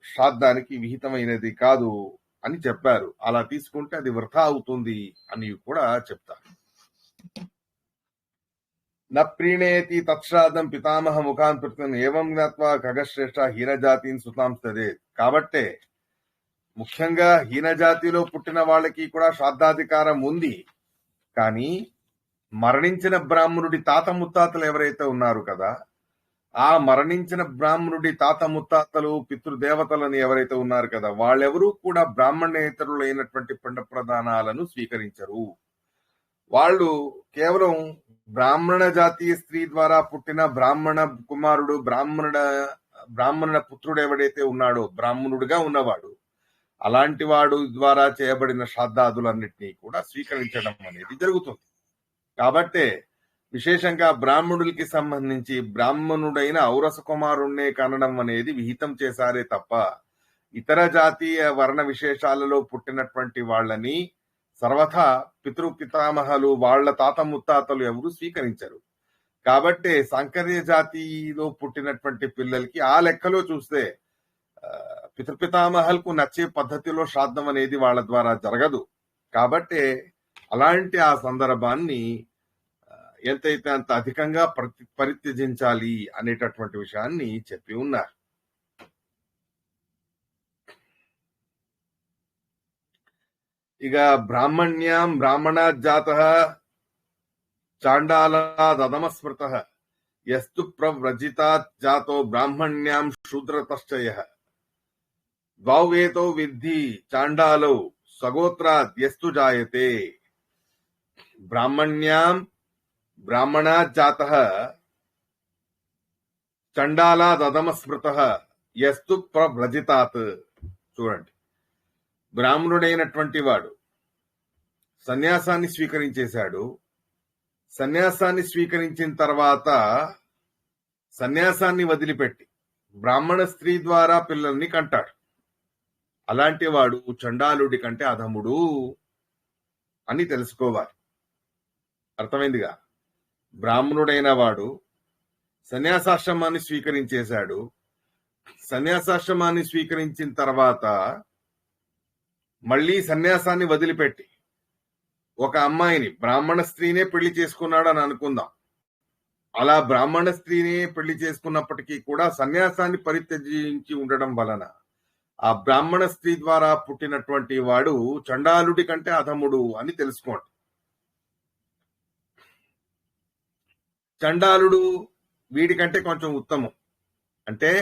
శ్రాద్ధానికి విహితమైనది కాదు అని చెప్పారు. అలా తీసుకుంటే అది వృథా అవుతుంది అని కూడా చెప్తారు. న ప్రీణేతి తత్శ్రాద్ధం పితామహ ముఖాన్ పృథన్ ఏవం జ్ఞాత్వా ఖగశ్రేష్ఠ హీనజాతిని సుతాంస్తదే. కాబట్టే ముఖ్యంగా హీనజాతిలో పుట్టిన వాళ్ళకి కూడా శ్రాద్ధాధికారం ఉంది. కానీ మరణించిన బ్రాహ్మణుడి తాత ముత్తాతలు ఎవరైతే ఉన్నారు కదా, ఆ మరణించిన బ్రాహ్మణుడి తాత ముత్తాతలు పితృదేవతలని ఎవరైతే ఉన్నారు కదా, వాళ్ళెవరూ కూడా బ్రాహ్మణేతరులైనటువంటి పిండ ప్రదానాలను స్వీకరించరు. వాళ్ళు కేవలం బ్రాహ్మణ జాతీయ స్త్రీ ద్వారా పుట్టిన బ్రాహ్మణ కుమారుడు, బ్రాహ్మణ పుత్రుడు ఎవడైతే ఉన్నాడో, బ్రాహ్మణుడిగా ఉన్నవాడు, అలాంటి వాడు ద్వారా చేయబడిన శ్రాద్ధాదులన్నిటినీ కూడా స్వీకరించడం అనేది జరుగుతుంది. కాబట్టే విశేషంగా బ్రాహ్మణులకి సంబంధించి బ్రాహ్మణుడైన ఔరస కుమారుణ్ణే కనడం అనేది విహితం చేశారే తప్ప ఇతర జాతీయ వర్ణ విశేషాలలో పుట్టినటువంటి వాళ్ళని సర్వథా పితృపితామహలు వాళ్ళ తాత ముత్తాతలు ఎవరు స్వీకరించరు. కాబట్టే సంకర్య జాతిలో పుట్టినటువంటి పిల్లలకి ఆ లెక్కలో చూస్తే పితృపితామహలకు నచ్చే పద్ధతిలో శ్రాద్ధం అనేది వాళ్ళ ద్వారా జరగదు. కాబట్టే అలాంటి ఆ సందర్భాన్ని ఎంతైతే అంత అధికంగా పరిత్యజించాలి అనేటటువంటి విషయాన్ని చెప్పి ఉన్నారు. ఇక బ్రాహ్మణ్యాం బ్రాహ్మణాత్ జాతః చాండాలాద్ అధమస్మృతః యస్తు ప్రవ్రజితాత్ జాతో బ్రాహ్మణ్యాం శూద్రతశ్చయః ద్వౌవేతో విద్ధి చాండాలో సగోత్రాత్ యస్తు జాయతే. బ్రాహ్మణ్యాం బ్రాహ్మణాత్ జాతః చండాలాద్ అధమస్మృతః యస్తు ప్రవ్రజితాత్. చూడండి, బ్రాహ్మణుడైనటువంటి వాడు సన్యాసాన్ని స్వీకరించేశాడు. సన్యాసాన్ని స్వీకరించిన తర్వాత సన్యాసాన్ని వదిలిపెట్టి బ్రాహ్మణ స్త్రీ ద్వారా పిల్లల్ని కంటాడు. అలాంటి వాడు చండాలుడి కంటే అధముడు అని తెలుసుకోవాలి. అర్థమైందిగా? బ్రాహ్మణుడైన వాడు సన్యాసాశ్రమాన్ని స్వీకరించేశాడు. సన్యాసాశ్రమాన్ని స్వీకరించిన తర్వాత మళ్ళీ సన్యాసాన్ని వదిలిపెట్టి ఒక అమ్మాయిని, బ్రాహ్మణ స్త్రీనే పెళ్లి చేసుకున్నాడు అని అనుకుందాం. అలా బ్రాహ్మణ స్త్రీనే పెళ్లి చేసుకున్నప్పటికీ కూడా సన్యాసాన్ని పరిత్యజించి ఉండడం వలన ఆ బ్రాహ్మణ స్త్రీ ద్వారా పుట్టినటువంటి వాడు చండాలుడి కంటే అధముడు అని తెలుసుకోండి. చండాలుడు వీడికంటే కొంచెం ఉత్తమం. అంటే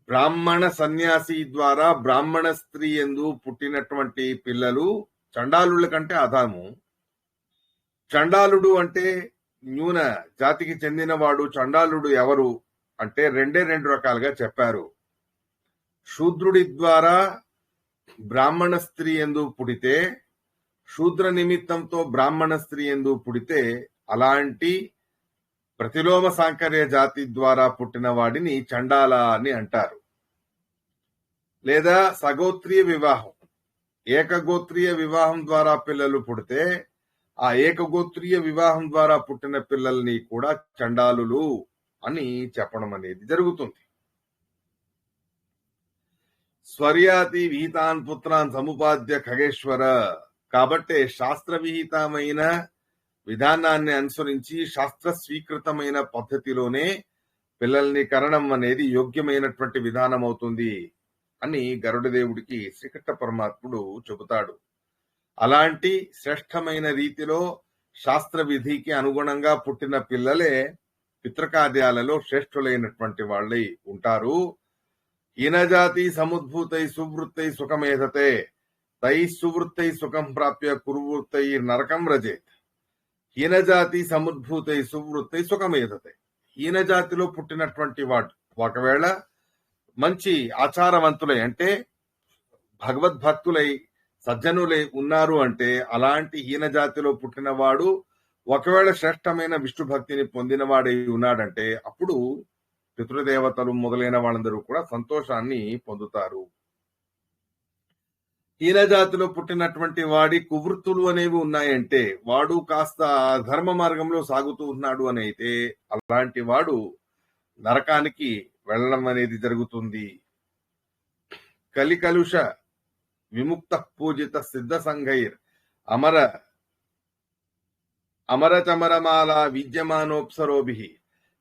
బ్రాహ్మణ సన్యాసి ద్వారా బ్రాహ్మణ స్త్రీ యందు పుట్టినటువంటి పిల్లలు చండాలుల కంటే అధము. చండాలుడు అంటే న్యూన జాతికి చెందినవాడు. చండాలుడు ఎవరు అంటే రెండు రకాలుగా చెప్పారు. శూద్రుడి ద్వారా బ్రాహ్మణ స్త్రీ యందు పుడితే, శూద్ర నిమిత్తంతో బ్రాహ్మణ స్త్రీ యందు పుడితే, అలాంటి ప్రతిలోమ సాంకర్య జాతి ద్వారా పుట్టిన వాడిని చండాల అని అంటారు. లేదా సగోత్రీయ వివాహం, ఏకగోత్రీయ వివాహం ద్వారా పిల్లలు పుడితే ఆ ఏకగోత్రీయ వివాహం ద్వారా పుట్టిన పిల్లల్ని కూడా చండాలులు అని చెప్పడం అనేది జరుగుతుంది. స్వర్యాతి విహితాన్ పుత్రాన్ సముపాద్య ఖగేశ్వర. కాబట్టి శాస్త్ర విహితమైన విధానాన్ని అనుసరించి శాస్త్ర స్వీకృతమైన పద్ధతిలోనే పిల్లల్ని కరణం అనేది యోగ్యమైనటువంటి విధానం అవుతుంది అని గరుడదేవుడికి శ్రీకృష్ణ పరమాత్ముడు చెబుతాడు. అలాంటి శ్రేష్టమైన రీతిలో శాస్త్ర విధికి అనుగుణంగా పుట్టిన పిల్లలే పితృకార్యాలలో శ్రేష్ఠులైనటువంటి వాళ్ళై ఉంటారు. హీనజాతి సముద్భూతై సువృత్తై సుఖమేధతే తై సువృత్తై సుఖం ప్రాప్య కురువృత్తై నరకం రజేత్. హీనజాతి సముద్భూతై సువృత్తై సుఖమేధతే. హీనజాతిలో పుట్టినటువంటి వాడు ఒకవేళ మంచి ఆచారవంతులై అంటే భగవద్భక్తులై సజ్జనులై ఉన్నారు అంటే, అలాంటి హీనజాతిలో పుట్టినవాడు ఒకవేళ శ్రేష్టమైన విష్ణు భక్తిని పొందినవాడై ఉన్నాడంటే అప్పుడు పితృదేవతలు మొదలైన వాళ్ళందరూ కూడా సంతోషాన్ని పొందుతారు. హీనజాతిలో పుట్టినటువంటి వాడి కువృత్తులు అనేవి ఉన్నాయంటే వాడు కాస్త ధర్మ మార్గంలో సాగుతూ ఉన్నాడు అని అయితే అలాంటి వాడు నరకానికి వెళ్ళడం అనేది జరుగుతుంది. కలికలుష విముక్త పూజిత సిద్ధ సంఘైర్ అమర అమరచమరమాల విద్యమానోప్సరోభి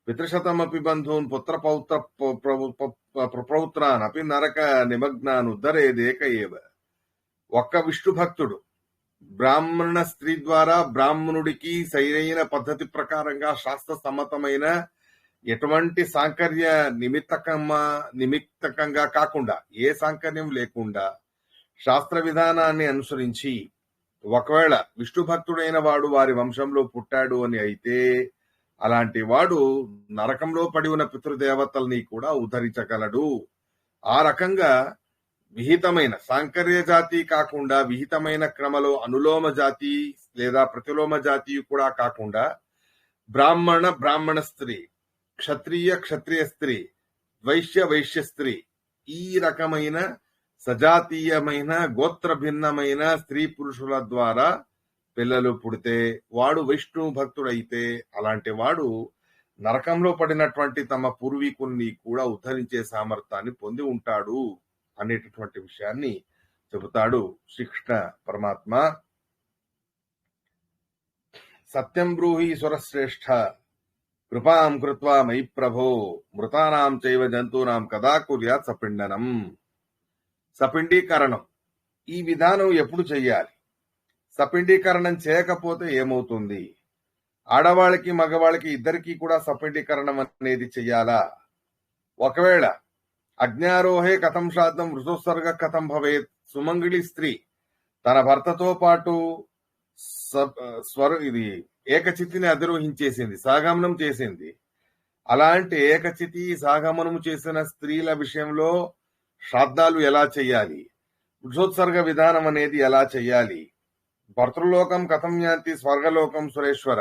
పితృశతమపి బంధూన్ పుత్ర పౌత్ర ప్రపౌత్రాన్ అపి నరక నిమగ్నాన్ ఉద్ధరేదేక ఏవ. ఒక్క విష్ణు భక్తుడు బ్రాహ్మణ స్త్రీ ద్వారా బ్రాహ్మణుడికి సరైన పద్ధతి ప్రకారంగా శాస్త్ర సమ్మతమైన ఎటువంటి సాంకర్య నిమిత్తకంగా కాకుండా, ఏ సాంకర్యం లేకుండా శాస్త్ర విధానాన్ని అనుసరించి ఒకవేళ విష్ణు భక్తుడైన వాడు వారి వంశంలో పుట్టాడు అని అయితే అలాంటి వాడు నరకంలో పడి ఉన్న పితృదేవతల్ని కూడా ఉద్ధరించగలడు. ఆ రకంగా విహితమైన సాంకర్య జాతి కాకుండా విహితమైన క్రమలో అనులోమ జాతి లేదా ప్రతిలోమ జాతి కూడా కాకుండా బ్రాహ్మణ స్త్రీ, క్షత్రియ స్త్రీ, వైశ్య స్త్రీ, ఈ రకమైన సజాతీయమైన గోత్ర భిన్నమైన స్త్రీ పురుషుల ద్వారా పిల్లలు పుడితే వాడు విష్ణు భక్తుడైతే అలాంటి వాడు నరకంలో పడినటువంటి తమ పూర్వీకుల్ని కూడా ఉద్ధరించే సామర్థ్యాన్ని పొంది ఉంటాడు అనేటటువంటి విషయాన్ని చెబుతాడు శ్రీకృష్ణ పరమాత్మ. సత్యం బ్రూహి సురశ్రేష్ఠ కృపాం కృత్వా మయి ప్రభో మృతానాం చైవ జంతూనాం కదా కుర్యాత్ సపిండనం. సపిండీకరణం ఈ విధానం ఎప్పుడు చెయ్యాలి? సపిండీకరణం చేయకపోతే ఏమవుతుంది? ఆడవాళ్ళకి మగవాళ్ళకి ఇద్దరికి కూడా సపిండీకరణం అనేది చెయ్యాలా? ఒకవేళ అజ్ఞారోహే కథం శ్రాద్ధం ఋతుసర్గ కథం భవేత్. సుమంగిళి స్త్రీ తన భర్తతో పాటు ఇది ఏకచితిని అధిరోహించేసింది, సాగమనం చేసింది. అలాంటి ఏకచితి సాగమనం చేసిన స్త్రీల విషయంలో శ్రాద్ధాలు ఎలా చెయ్యాలి? వృషోత్సర్గ విధానం అనేది ఎలా చెయ్యాలి? భర్తృలోకం కథం యాంతి స్వర్గలోకం సురేశ్వర.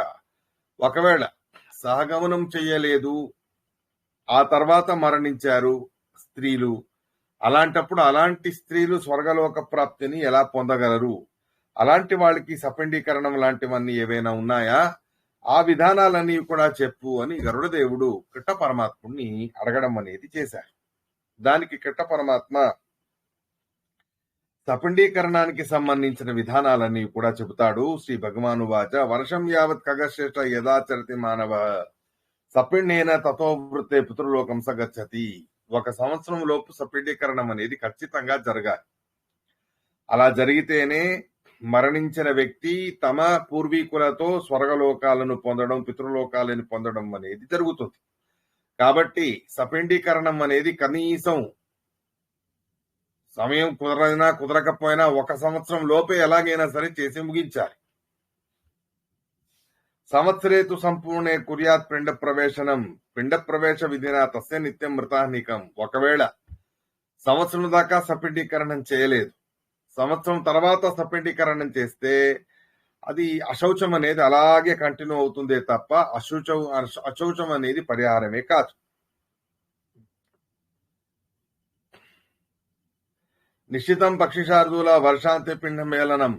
ఒకవేళ సహగమనం చెయ్యలేదు, ఆ తర్వాత మరణించారు స్త్రీలు, అలాంటప్పుడు అలాంటి స్త్రీలు స్వర్గలోక ప్రాప్తిని ఎలా పొందగలరు? అలాంటి వాళ్ళకి సపిండీకరణం లాంటివన్నీ ఏవైనా ఉన్నాయా? ఆ విధానాలన్నీ కూడా చెప్పు అని గరుడదేవుడు కృష్ణ పరమాత్ముడిని అడగడం అనేది చేశారు. దానికి కృష్ణ పరమాత్మ సపిండీకరణానికి సంబంధించిన విధానాలన్నీ కూడా చెబుతాడు. శ్రీ భగవానువాచ వర్షం యావత్ ఖగశ్రేష్ఠ యథాచరతి మానవ సపిండేన తతో వృత్తే పితృలోకం సగచ్చతి. 1 సంవత్సరం లోపు సపిండీకరణం అనేది ఖచ్చితంగా జరగాలి. అలా జరిగితేనే మరణించిన వ్యక్తి తమ పూర్వీకులతో స్వర్గలోకాలను పొందడం, పితృలోకాలను పొందడం అనేది జరుగుతుంది. కాబట్టి సపిండీకరణం అనేది కనీసం సమయం కుదరైనా కుదరకపోయినా 1 సంవత్సరం లోపే ఎలాగైనా సరే చేసి ముగించాలి. సంవత్సరేతు సంపూర్ణే కుర్యాత్ పిండ ప్రవేశనం. పిండ ప్రవేశ విధిన తస్య నిత్యం మృతాహ్నికం. ఒకవేళ సంవత్సరం దాకా సపిండీకరణం చేయలేదు, సంవత్సరం తర్వాత సపిండీకరణం చేస్తే అది అశౌచం అనేది అలాగే కంటిన్యూ అవుతుందే తప్ప అశౌచం అనేది పరిహారమే కాదు. నిశ్చితం పక్షిశార్దూల వర్షాంతి పిండ మేళనం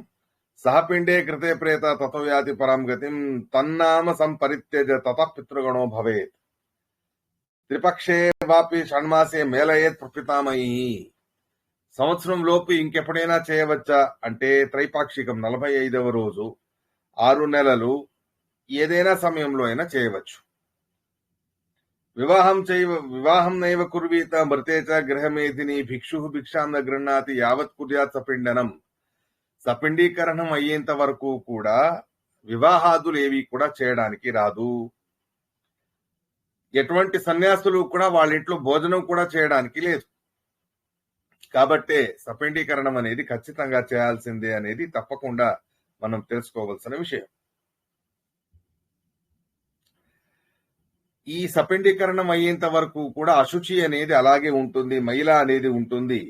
సహపిండే కృతే ప్రేత తతో యాతి పరాం గతిం తన్నామ సంపరిత్యజ తతః పితృగణో భవేత్. త్రిపక్షే వాపి షణ్మాసే మేళయేత్ ప్రపితామయీ. సంవత్సరం లోపు ఇంకెప్పుడైనా చేయవచ్చా అంటే త్రైపాక్షికం 45వ రోజు, 6 నెలలు, ఏదైనా సమయంలో అయినా చేయవచ్చు. వివాహం నైవ కుర్వీత మృతే చ గృహమేధిని భిక్షు భిక్షాం న గృహ్ణాతి యావత్ కుర్యాత్ సపిండనం. సపిండీకరణం అయ్యేంత వరకు కూడా వివాహాదులు ఏవి కూడా చేయడానికి రాదు. ఎటువంటి సన్యాసులు కూడా వాళ్ళ ఇంట్లో భోజనం కూడా చేయడానికి లేదు. కాబట్టే సపిండీకరణం అనేది ఖచ్చితంగా చేయాల్సిందే అనేది తప్పకుండా మనం తెలుసుకోవాల్సిన విషయం. ఈ సపిండీకరణం అయ్యేంత వరకు కూడా అశుచి అనేది అలాగే ఉంటుంది, మైల అనేది ఉంటుంది,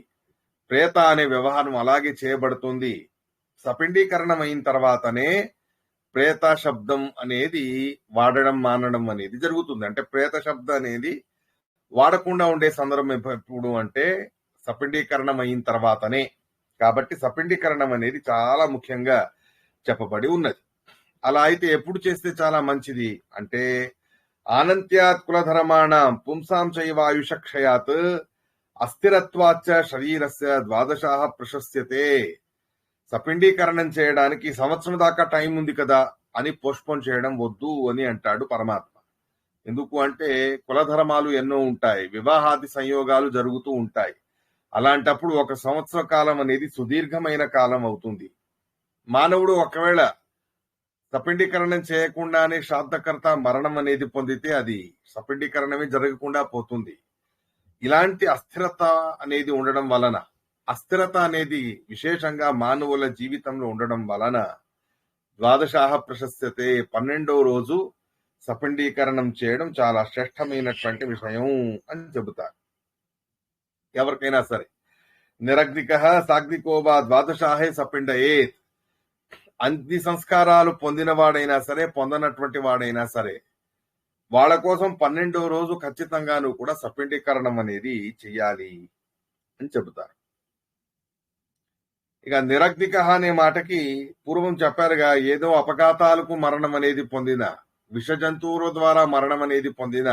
ప్రేత అనే వ్యవహారం అలాగే చేయబడుతుంది. సపిండీకరణం అయిన తర్వాతనే ప్రేత శబ్దం అనేది వాడడం మానడం అనేది జరుగుతుంది. అంటే ప్రేత శబ్దం అనేది వాడకుండా ఉండే సందర్భం ఎప్పుడు అంటే సపిండీకరణం అయిన తర్వాతనే. కాబట్టి సపిండీకరణం అనేది చాలా ముఖ్యంగా చెప్పబడి ఉన్నది. అలా అయితే ఎప్పుడు చేస్తే చాలా మంచిది అంటే ఆనంత్యాత్ కులధర్మాణం పుంసాం చైవాయుషక్షయాత్ అస్థిరత్వాచ్చ శరీరస్య ద్వాదశాః ప్రశస్యతే. సపిండీకరణం చేయడానికి సంవత్సరం దాకా టైం ఉంది కదా అని పోస్ట్పోన్ చేయడం వద్దు అని అంటాడు పరమాత్మ. ఎందుకు అంటే కులధర్మాలు ఎన్నో ఉంటాయి, వివాహాది సంయోగాలు జరుగుతూ ఉంటాయి. అలాంటప్పుడు 1 సంవత్సర కాలం అనేది సుదీర్ఘమైన కాలం అవుతుంది. మానవుడు ఒకవేళ సపిండీకరణం చేయకుండానే శ్రాద్ధకర్త మరణం అనేది పొందితే అది సపిండీకరణమే జరగకుండా పోతుంది. ఇలాంటి అస్థిరత అనేది ఉండడం వలన, అస్థిరత అనేది విశేషంగా మానవుల జీవితంలో ఉండడం వలన ద్వాదశాః ప్రశస్యతే 12వ రోజు సపిండీకరణం చేయడం చాలా శ్రేష్టమైనటువంటి విషయం అని చెబుతారు. ఎవరికైనా సరే నిరగ్నికః సాగ్నికోవా ద్వాదశాహే సపిండయేత్. అన్ని సంస్కారాలు పొందిన వాడైనా సరే పొందనటువంటి వాడైనా సరే వాళ్ళ కోసం 12వ రోజు ఖచ్చితంగాను కూడా సపిండీకరణం అనేది చెయ్యాలి అని చెబుతారు. ఇక నిరగ్నిక అనే మాటకి పూర్వం చెప్పారుగా, ఏదో అపఘాతాలకు మరణం అనేది పొందిన, విష జంతువుల ద్వారా మరణం అనేది పొందిన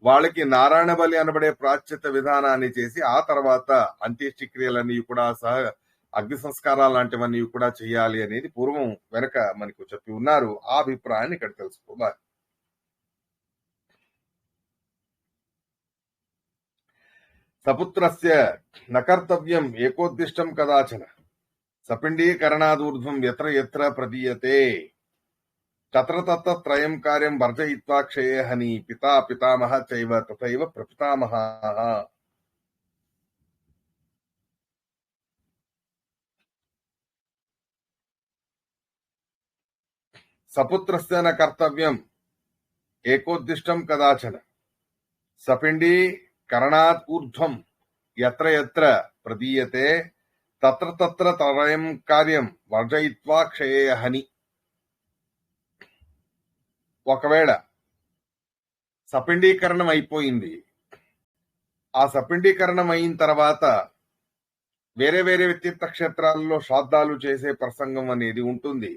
వాళ్ళకి నారాయణ బలి అనబడే ప్రాశ్చిత్త విధానాన్ని చేసి ఆ తర్వాత అంత్యక్రియలన్నీ కూడా అగ్ని సంస్కారాలు లాంటివన్నీ కూడా చేయాలి అనేది పూర్వం వెనక మనకు చెప్పి ఉన్నారు. ఆ అభిప్రాయాన్ని ఇక్కడ తెలుసుకోవాలి. సపుత్రస్య నకర్తవ్యం ఏకోద్దిష్టం కదాచన సపిండీకరణాదూర్ధ్వం ఎత్ర ఎత్ర ప్రదీయతే తత్ర తత్ర త్రయం కార్యం వర్జయిత్వా క్షయే హని పితా పితామహ చైవ తథైవ ప్రపితామహః. సపుత్రస్య న కర్తవ్యం ఏకోద్దిష్టం కదాచన సపిండీకరణాత్ ఊర్ధ్వం ఎత్ర ఎత్ర ప్రదీయతే తత్ర తత్ర త్రయం కార్యం వర్జయిత్వా క్షయే హని. ఒకవేళ సపిండీకరణం అయిపోయింది, ఆ సపిండీకరణం అయిన తర్వాత వేరే వేరే తీర్థ క్షేత్రాల్లో శ్రాద్ధాలు చేసే ప్రసంగం అనేది ఉంటుంది.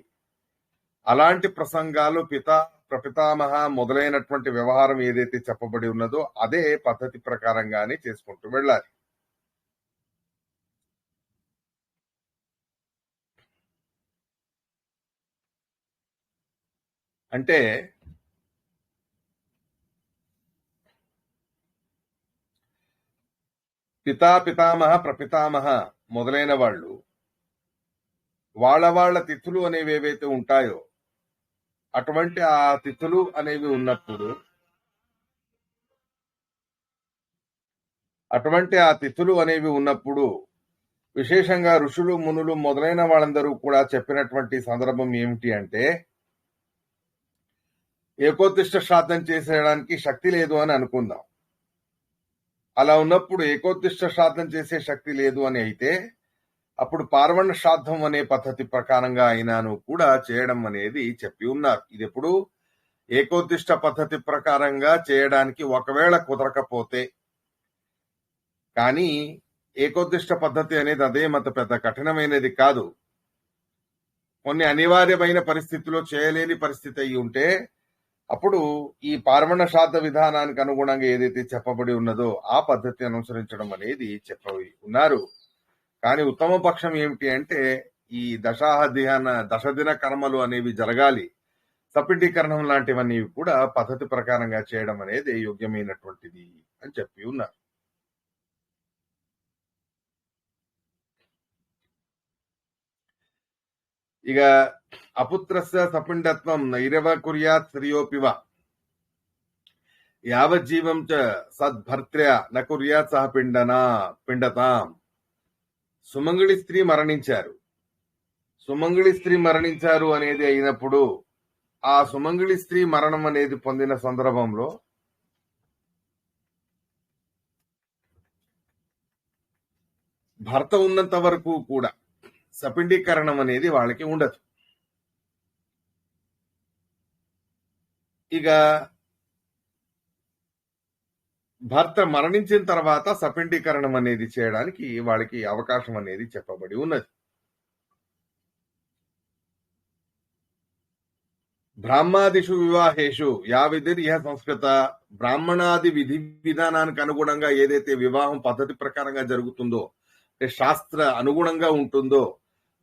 అలాంటి ప్రసంగాలు ప్రపితామహ మొదలైనటువంటి వ్యవహారం ఏదైతే చెప్పబడి ఉన్నదో అదే పద్ధతి ప్రకారంగానే చేసుకుంటూ వెళ్ళాలి. అంటే పితామహ ప్రపితామహ మొదలైన వాళ్ళు వాళ్ళ తిథులు అనేవి ఏవైతే ఉంటాయో అటువంటి ఆ తిథులు అనేవి ఉన్నప్పుడు విశేషంగా ఋషులు మునులు మొదలైన వాళ్ళందరూ కూడా చెప్పినటువంటి సందర్భం ఏమిటి అంటే ఏకోత్తిష్ట శ్రాద్ధం చేసేయడానికి శక్తి లేదు అని అనుకుందాం. అలా ఉన్నప్పుడు ఏకోత్తిష్ట శ్రాద్ధం చేసే శక్తి లేదు అని అయితే అప్పుడు పార్వణ శ్రాద్ధం అనే పద్ధతి ప్రకారంగా అయినాను కూడా చేయడం అనేది చెప్పి ఉన్నారు. ఇది ఎప్పుడు ఏకోత్తిష్ట పద్ధతి ప్రకారంగా చేయడానికి ఒకవేళ కుదరకపోతే, కానీ ఏకోత్తిష్ట పద్ధతి అనేది అదేమంత పెద్ద కఠినమైనది కాదు. కొన్ని అనివార్యమైన పరిస్థితిలో చేయలేని పరిస్థితి అయి ఉంటే అప్పుడు ఈ పార్వణ శ్రాద్ధ విధానానికి అనుగుణంగా ఏదైతే చెప్పబడి ఉన్నదో ఆ పద్ధతి అనుసరించడం అనేది చెప్పి ఉన్నారు. కానీ ఉత్తమ పక్షం ఏమిటి అంటే ఈ దశదిన కర్మలు అనేవి జరగాలి, సపిండీకరణం లాంటివన్నీ కూడా పద్ధతి ప్రకారంగా చేయడం అనేది యోగ్యమైనటువంటిది అని చెప్పి ఉన్నారు. ఇక అపుత్రస్య సపిండత్వం నైరవ కుర్యాత్ శ్రియోపివ యావజ్జీవం చ సద్భర్త్ర్య న కుర్యాత్ సహ పిండతాం. సుమంగళి స్త్రీ మరణించారు అనేది అయినప్పుడు ఆ సుమంగళి స్త్రీ మరణం అనేది పొందిన సందర్భంలో భర్త ఉన్నంత వరకు కూడా సపిండీకరణం అనేది వాళ్ళకి ఉండదు. ఇక భర్త మరణించిన తర్వాత సపిండీకరణం అనేది చేయడానికి వాళ్ళకి అవకాశం అనేది చెప్పబడి ఉన్నది. బ్రాహ్మాదిషు వివాహేషు యా విధిర్య సంస్కృత, బ్రాహ్మణాది విధి విధానానికి అనుగుణంగా ఏదైతే వివాహం పద్ధతి ప్రకారంగా జరుగుతుందో, శాస్త్ర అనుగుణంగా ఉంటుందో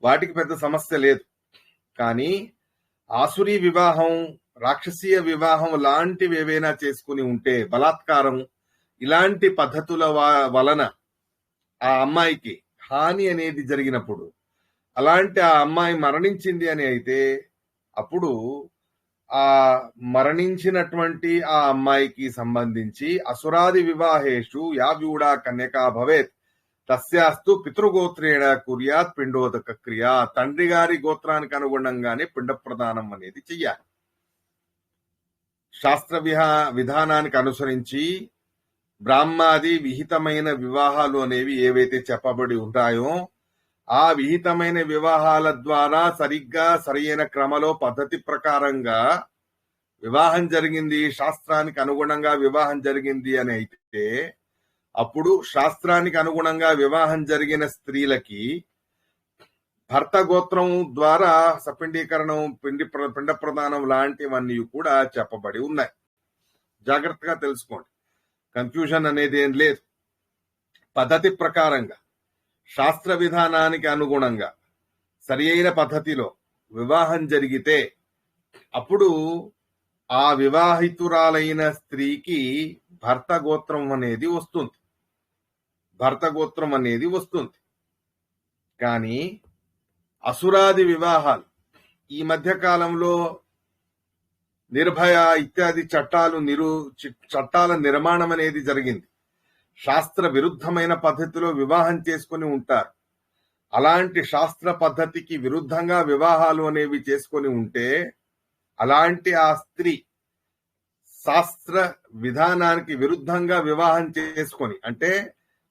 వాటికి పెద్ద సమస్య లేదు. కానీ ఆసురీ వివాహం, రాక్షసీయ వివాహం లాంటివి ఏవైనా చేసుకుని ఉంటే, బలాత్కారం ఇలాంటి పద్ధతుల వలన ఆ అమ్మాయికి హాని అనేది జరిగినప్పుడు, అలాంటి ఆ అమ్మాయి మరణించింది అని అయితే అప్పుడు ఆ మరణించినటువంటి ఆ అమ్మాయికి సంబంధించి అసురాది వివాహేషు యా వ్యూడా కన్యకా భవేత్ తస్యాస్తు పితృగోత్రేణ కుర్యాత్ పిండోదక క్రియ. తండ్రి గారి గోత్రానికి అనుగుణంగానే పిండ ప్రదానం అనేది చెయ్యాలి. శాస్త్ర విధానానికి అనుసరించి బ్రాహ్మాది విహితమైన వివాహాలు అనేవి ఏవైతే చెప్పబడి ఉంటాయో ఆ విహితమైన వివాహాల ద్వారా సరిగ్గా సరైన క్రమలో పద్ధతి ప్రకారంగా వివాహం జరిగింది, శాస్త్రానికి అనుగుణంగా వివాహం జరిగింది అని అయితే అప్పుడు శాస్త్రానికి అనుగుణంగా వివాహం జరిగిన స్త్రీలకి భర్త గోత్రం ద్వారా సపిండీకరణం, పిండ ప్రదానం లాంటివన్నీ కూడా చెప్పబడి ఉన్నాయి. జాగ్రత్తగా తెలుసుకోండి, కన్ఫ్యూజన్ అనేది ఏం లేదు. పద్ధతి ప్రకారంగా శాస్త్ర విధానానికి అనుగుణంగా సరి అయిన పద్ధతిలో వివాహం జరిగితే అప్పుడు ఆ వివాహితురాలైన స్త్రీకి భర్త గోత్రం అనేది వస్తుంది. కానీ అసురాది వివాహాలు ఈ మధ్య కాలంలో నిర్భయ ఇత్యాది చట్టాల నిర్మాణం అనేది జరిగింది. శాస్త్ర విరుద్ధమైన పద్ధతిలో వివాహం చేసుకుని ఉంటారు. అలాంటి శాస్త్ర పద్ధతికి విరుద్ధంగా వివాహాలు అనేవి చేసుకొని ఉంటే అలాంటి ఆ స్త్రీ శాస్త్ర విధానానికి విరుద్ధంగా వివాహం చేసుకొని, అంటే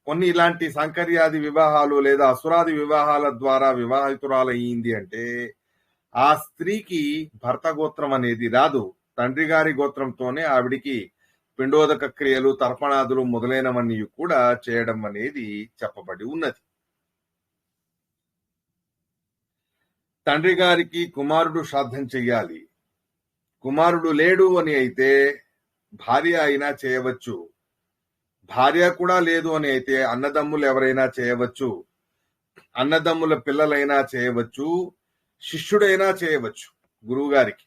కొన్ని ఇలాంటి సాంకర్యాది వివాహాలు లేదా అసురాది వివాహాల ద్వారా వివాహితురాలయ్యింది అంటే ఆ స్త్రీకి భర్త గోత్రం అనేది రాదు. తండ్రి గారి గోత్రంతోనే ఆవిడికి పిండోదక క్రియలు, తర్పణాదులు మొదలైనవన్నీ కూడా చేయడం అనేది చెప్పబడి ఉన్నది. తండ్రి గారికి కుమారుడు శ్రాద్ధం చెయ్యాలి, కుమారుడు లేడు అని అయితే భార్య అయినా చేయవచ్చు, భార్య కూడా లేదు అని అయితే అన్నదమ్ములు ఎవరైనా చేయవచ్చు, అన్నదమ్ముల పిల్లలైనా చేయవచ్చు, శిష్యుడైనా చేయవచ్చు. గురువు గారికి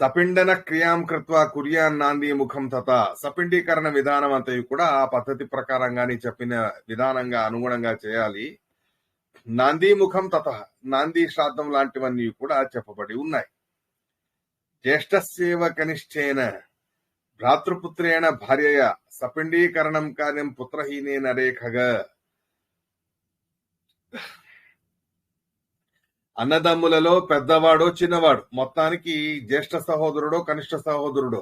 సపిండన క్రియాం కృత్వా కుర్యాన్ నాంది ముఖం తథా. సపిండీకరణ విధానం అంతయు కూడా ఆ పద్ధతి ప్రకారంగానే చెప్పిన విధానంగా అనుగుణంగా చేయాలి. నాంది ముఖం తథ, నాంది శ్రాద్ధం లాంటివన్నీ కూడా చెప్పబడి ఉన్నాయి. జ్యేష్ఠస్యేవ కనిష్ఠేన భ్రాతృపుత్రేణ భార్యయ సపిండీకరణం కార్యం పుత్రహీనేన రేఖగా. అన్నదమ్ములలో పెద్దవాడో చిన్నవాడు, మొత్తానికి జ్యేష్ఠ సహోదరుడో కనిష్ట సహోదరుడో,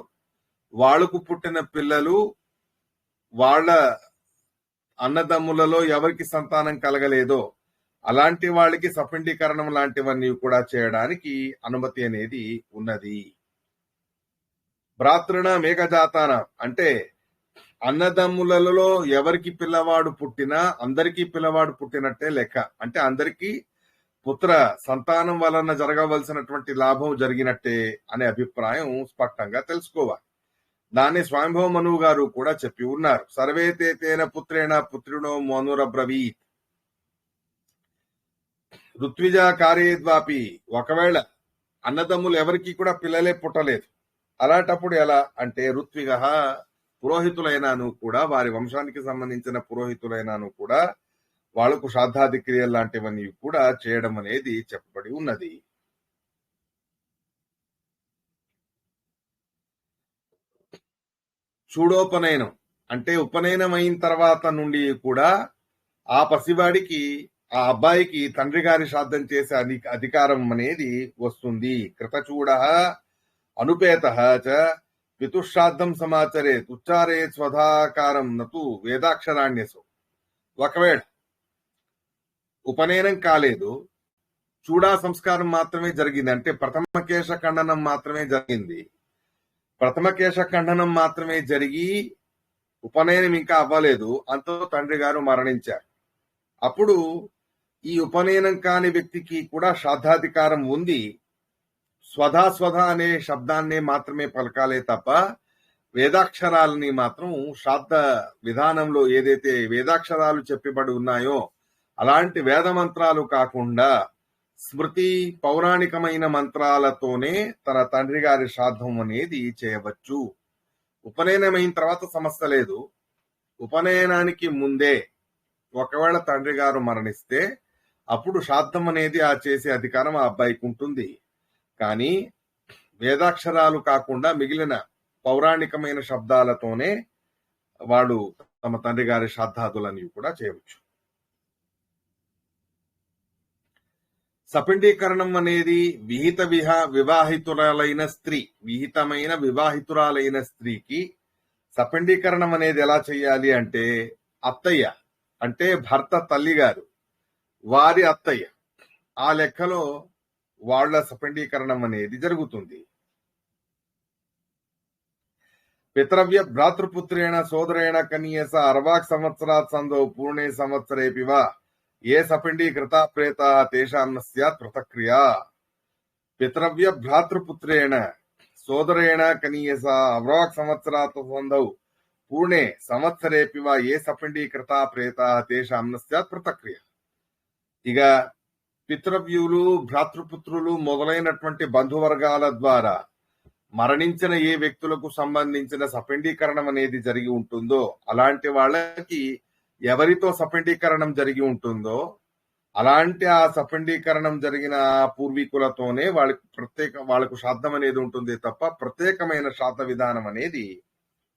వాళ్లకు పుట్టిన పిల్లలు వాళ్ళ అన్నదమ్ములలో ఎవరికి సంతానం కలగలేదో అలాంటి వాళ్ళకి సపిండీకరణం లాంటివన్నీ కూడా చేయడానికి అనుమతి అనేది ఉన్నది. భ్రాతృణ మేఘజాతాన అంటే అన్నదమ్ములలో ఎవరికి పిల్లవాడు పుట్టినా అందరికీ పిల్లవాడు పుట్టినట్టే లెక్క. అంటే అందరికీ పుత్ర సంతానం వలన జరగవలసినటువంటి లాభం జరిగినట్టే అనే అభిప్రాయం స్పష్టంగా తెలుసుకోవాలి. దాన్ని స్వయంభవ మనువు గారు కూడా చెప్పి ఉన్నారు. సర్వేతే తేన పుత్రేణ పుత్రిణో మనురబ్రవీత్. ఋత్విజా కార్యేద్వాపి, ఒకవేళ అన్నదమ్ములు ఎవరికి కూడా పిల్లలే పుట్టలేదు, అలాంటప్పుడు ఎలా అంటే ఋత్విగ పురోహితులైనాను కూడా, వారి వంశానికి సంబంధించిన పురోహితులైనాను కూడా వాళ్లకు శ్రాద్ధాది క్రియలు లాంటివన్నీ కూడా చేయడం అనేది చెప్పబడి ఉన్నది. చూడోపనయనం అంటే ఉపనయనం అయిన తర్వాత నుండి కూడా ఆ పసివాడికి, ఆ అబ్బాయికి తండ్రి గారి శ్రాద్ధం చేసే అధికారం అనేది వస్తుంది. కృతచూడ అనుపేత చ పితుశ్రాద్ధం సమాచరే ఉచ్చారే స్వధాకారం నతు వేదాక్షరాణ్యసు. ఒకవేళ ఉపనయనం కాలేదు, చూడా సంస్కారం మాత్రమే జరిగింది, అంటే ప్రథమ కేశ ఖండనం మాత్రమే జరిగింది, ప్రథమ కేశ ఖండనం మాత్రమే జరిగి ఉపనయనం ఇంకా అవ్వలేదు, అంతో తండ్రి గారు మరణించారు. అప్పుడు ఈ ఉపనయనం కాని వ్యక్తికి కూడా శ్రాద్ధాధికారం ఉంది. స్వధ అనే శబ్దాన్నే మాత్రమే పలకాలే తప్ప వేదాక్షరాలని మాత్రం శ్రాద్ధ విధానంలో ఏదైతే వేదాక్షరాలు చెప్పబడి ఉన్నాయో అలాంటి వేద మంత్రాలు కాకుండా స్మృతి పౌరాణికమైన మంత్రాలతోనే తన తండ్రి గారి శ్రాద్ధం అనేది చేయవచ్చు. ఉపనయనమైన తర్వాత సమస్య లేదు. ఉపనయనానికి ముందే ఒకవేళ తండ్రి గారు మరణిస్తే అప్పుడు శ్రాద్ధం అనేది ఆ చేసే అధికారం ఆ అబ్బాయికి ఉంటుంది. కానీ వేదాక్షరాలు కాకుండా మిగిలిన పౌరాణికమైన శబ్దాలతోనే వాడు తమ తండ్రి గారి శ్రాద్ధాదులని కూడా చేయవచ్చు. సపిండీకరణం అనేది వివాహితురాలైన స్త్రీ, విహితమైన వివాహితురాలైన స్త్రీకి సపిండీకరణం అనేది ఎలా చేయాలి అంటే, అత్తయ్య అంటే భర్త తల్లి గారు, వారి అత్తయ్య, ఆ లెక్కలో వాళ్ళ సపిండీకరణం అనేది జరుగుతుంది. పితరవ్య భ్రాతృపుత్రేణ సోదరేణ కనీయస 60 సంవత్సరాత్ సందో పూర్ణే సంవత్సరేపివా ఏ సపిండీకృత ప్రేత తేషాం న స్యాత్ పృథక్క్రియా. పితరవ్య భ్రాతృపుత్రేణ సోదరేణ కనీయస 60 సంవత్సరాత్ సందౌ పూర్ణే సంవత్సరేపివా ఏ సపిండీకృత ప్రేత తేషాం న స్యాత్ పృథక్క్రియా. ఇక పితృవ్యులు, భ్రాతృపుత్రులు మొదలైనటువంటి బంధువర్గాల ద్వారా మరణించిన ఏ వ్యక్తులకు సంబంధించిన సపిండీకరణం అనేది జరిగి ఉంటుందో అలాంటి వాళ్ళకి ఎవరితో సపిండీకరణం జరిగి ఉంటుందో అలాంటి ఆ సపిండీకరణం జరిగిన పూర్వీకులతోనే వాళ్ళకు శ్రాద్ధం అనేది ఉంటుంది తప్ప ప్రత్యేకమైన శ్రాద్ధ విధానం అనేది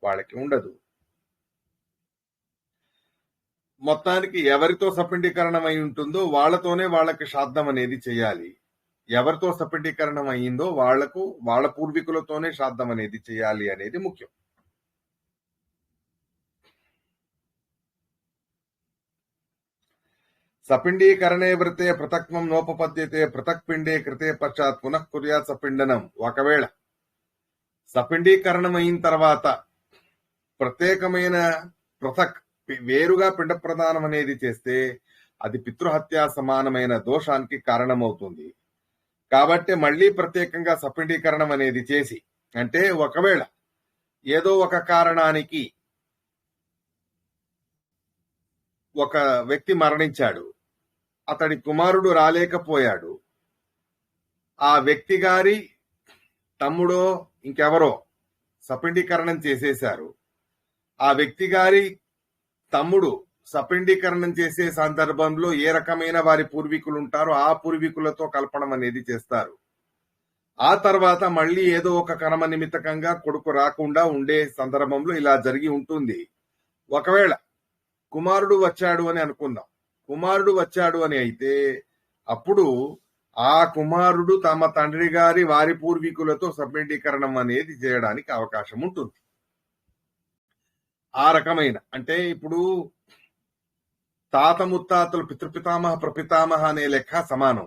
వాళ్ళకి ఉండదు. మొత్తానికి ఎవరితో సపిండీకరణం అయి ఉంటుందో వాళ్ళతోనే వాళ్ళకి శ్రాద్ధం అనేది చేయాలి. ఎవరితో సపిండీకరణం అయ్యిందో వాళ్లకు వాళ్ళ పూర్వీకులతోనే శ్రాద్ధం అనేది చేయాలి అనేది ముఖ్యం. సపిండీకరణే వృతే పృథక్త్వం నోపపద్యతే పృథక్ పిండే కృతే పశ్చాత్ పునః కుర్యాత్ సపిండనం. ఒకవేళ సపిండీకరణం అయిన తర్వాత ప్రత్యేకమైన పృథక్ వేరుగా పిండ ప్రదానం అనేది చేస్తే అది పితృహత్య సమానమైన దోషానికి కారణమవుతుంది. కాబట్టి మళ్లీ ప్రత్యేకంగా సపిండీకరణం అనేది చేసి, అంటే ఒకవేళ ఏదో ఒక కారణానికి ఒక వ్యక్తి మరణించాడు, అతడి కుమారుడు రాలేకపోయాడు, ఆ వ్యక్తి గారి తమ్ముడో ఇంకెవరో సపిండీకరణం చేసేశారు. ఆ వ్యక్తి గారి తమ్ముడు సపిండీకరణం చేసే సందర్భంలో ఏ రకమైన వారి పూర్వీకులు ఉంటారో ఆ పూర్వీకులతో కలపడం అనేది చేస్తారు. ఆ తర్వాత మళ్ళీ ఏదో ఒక కర్మ నిమిత్తకంగా కొడుకు రాకుండా ఉండే సందర్భంలో ఇలా జరిగి ఉంటుంది. ఒకవేళ కుమారుడు వచ్చాడు అని అనుకుందాం. కుమారుడు వచ్చాడు అని అయితే అప్పుడు ఆ కుమారుడు తమ తండ్రి గారి వారి పూర్వీకులతో సపిండీకరణం అనేది చేయడానికి అవకాశం ఉంటుంది. ఆ రకమైన అంటే ఇప్పుడు తాత ముత్తాతలు పితృపితామహ ప్రపితామహ అనే లెక్క సమానం.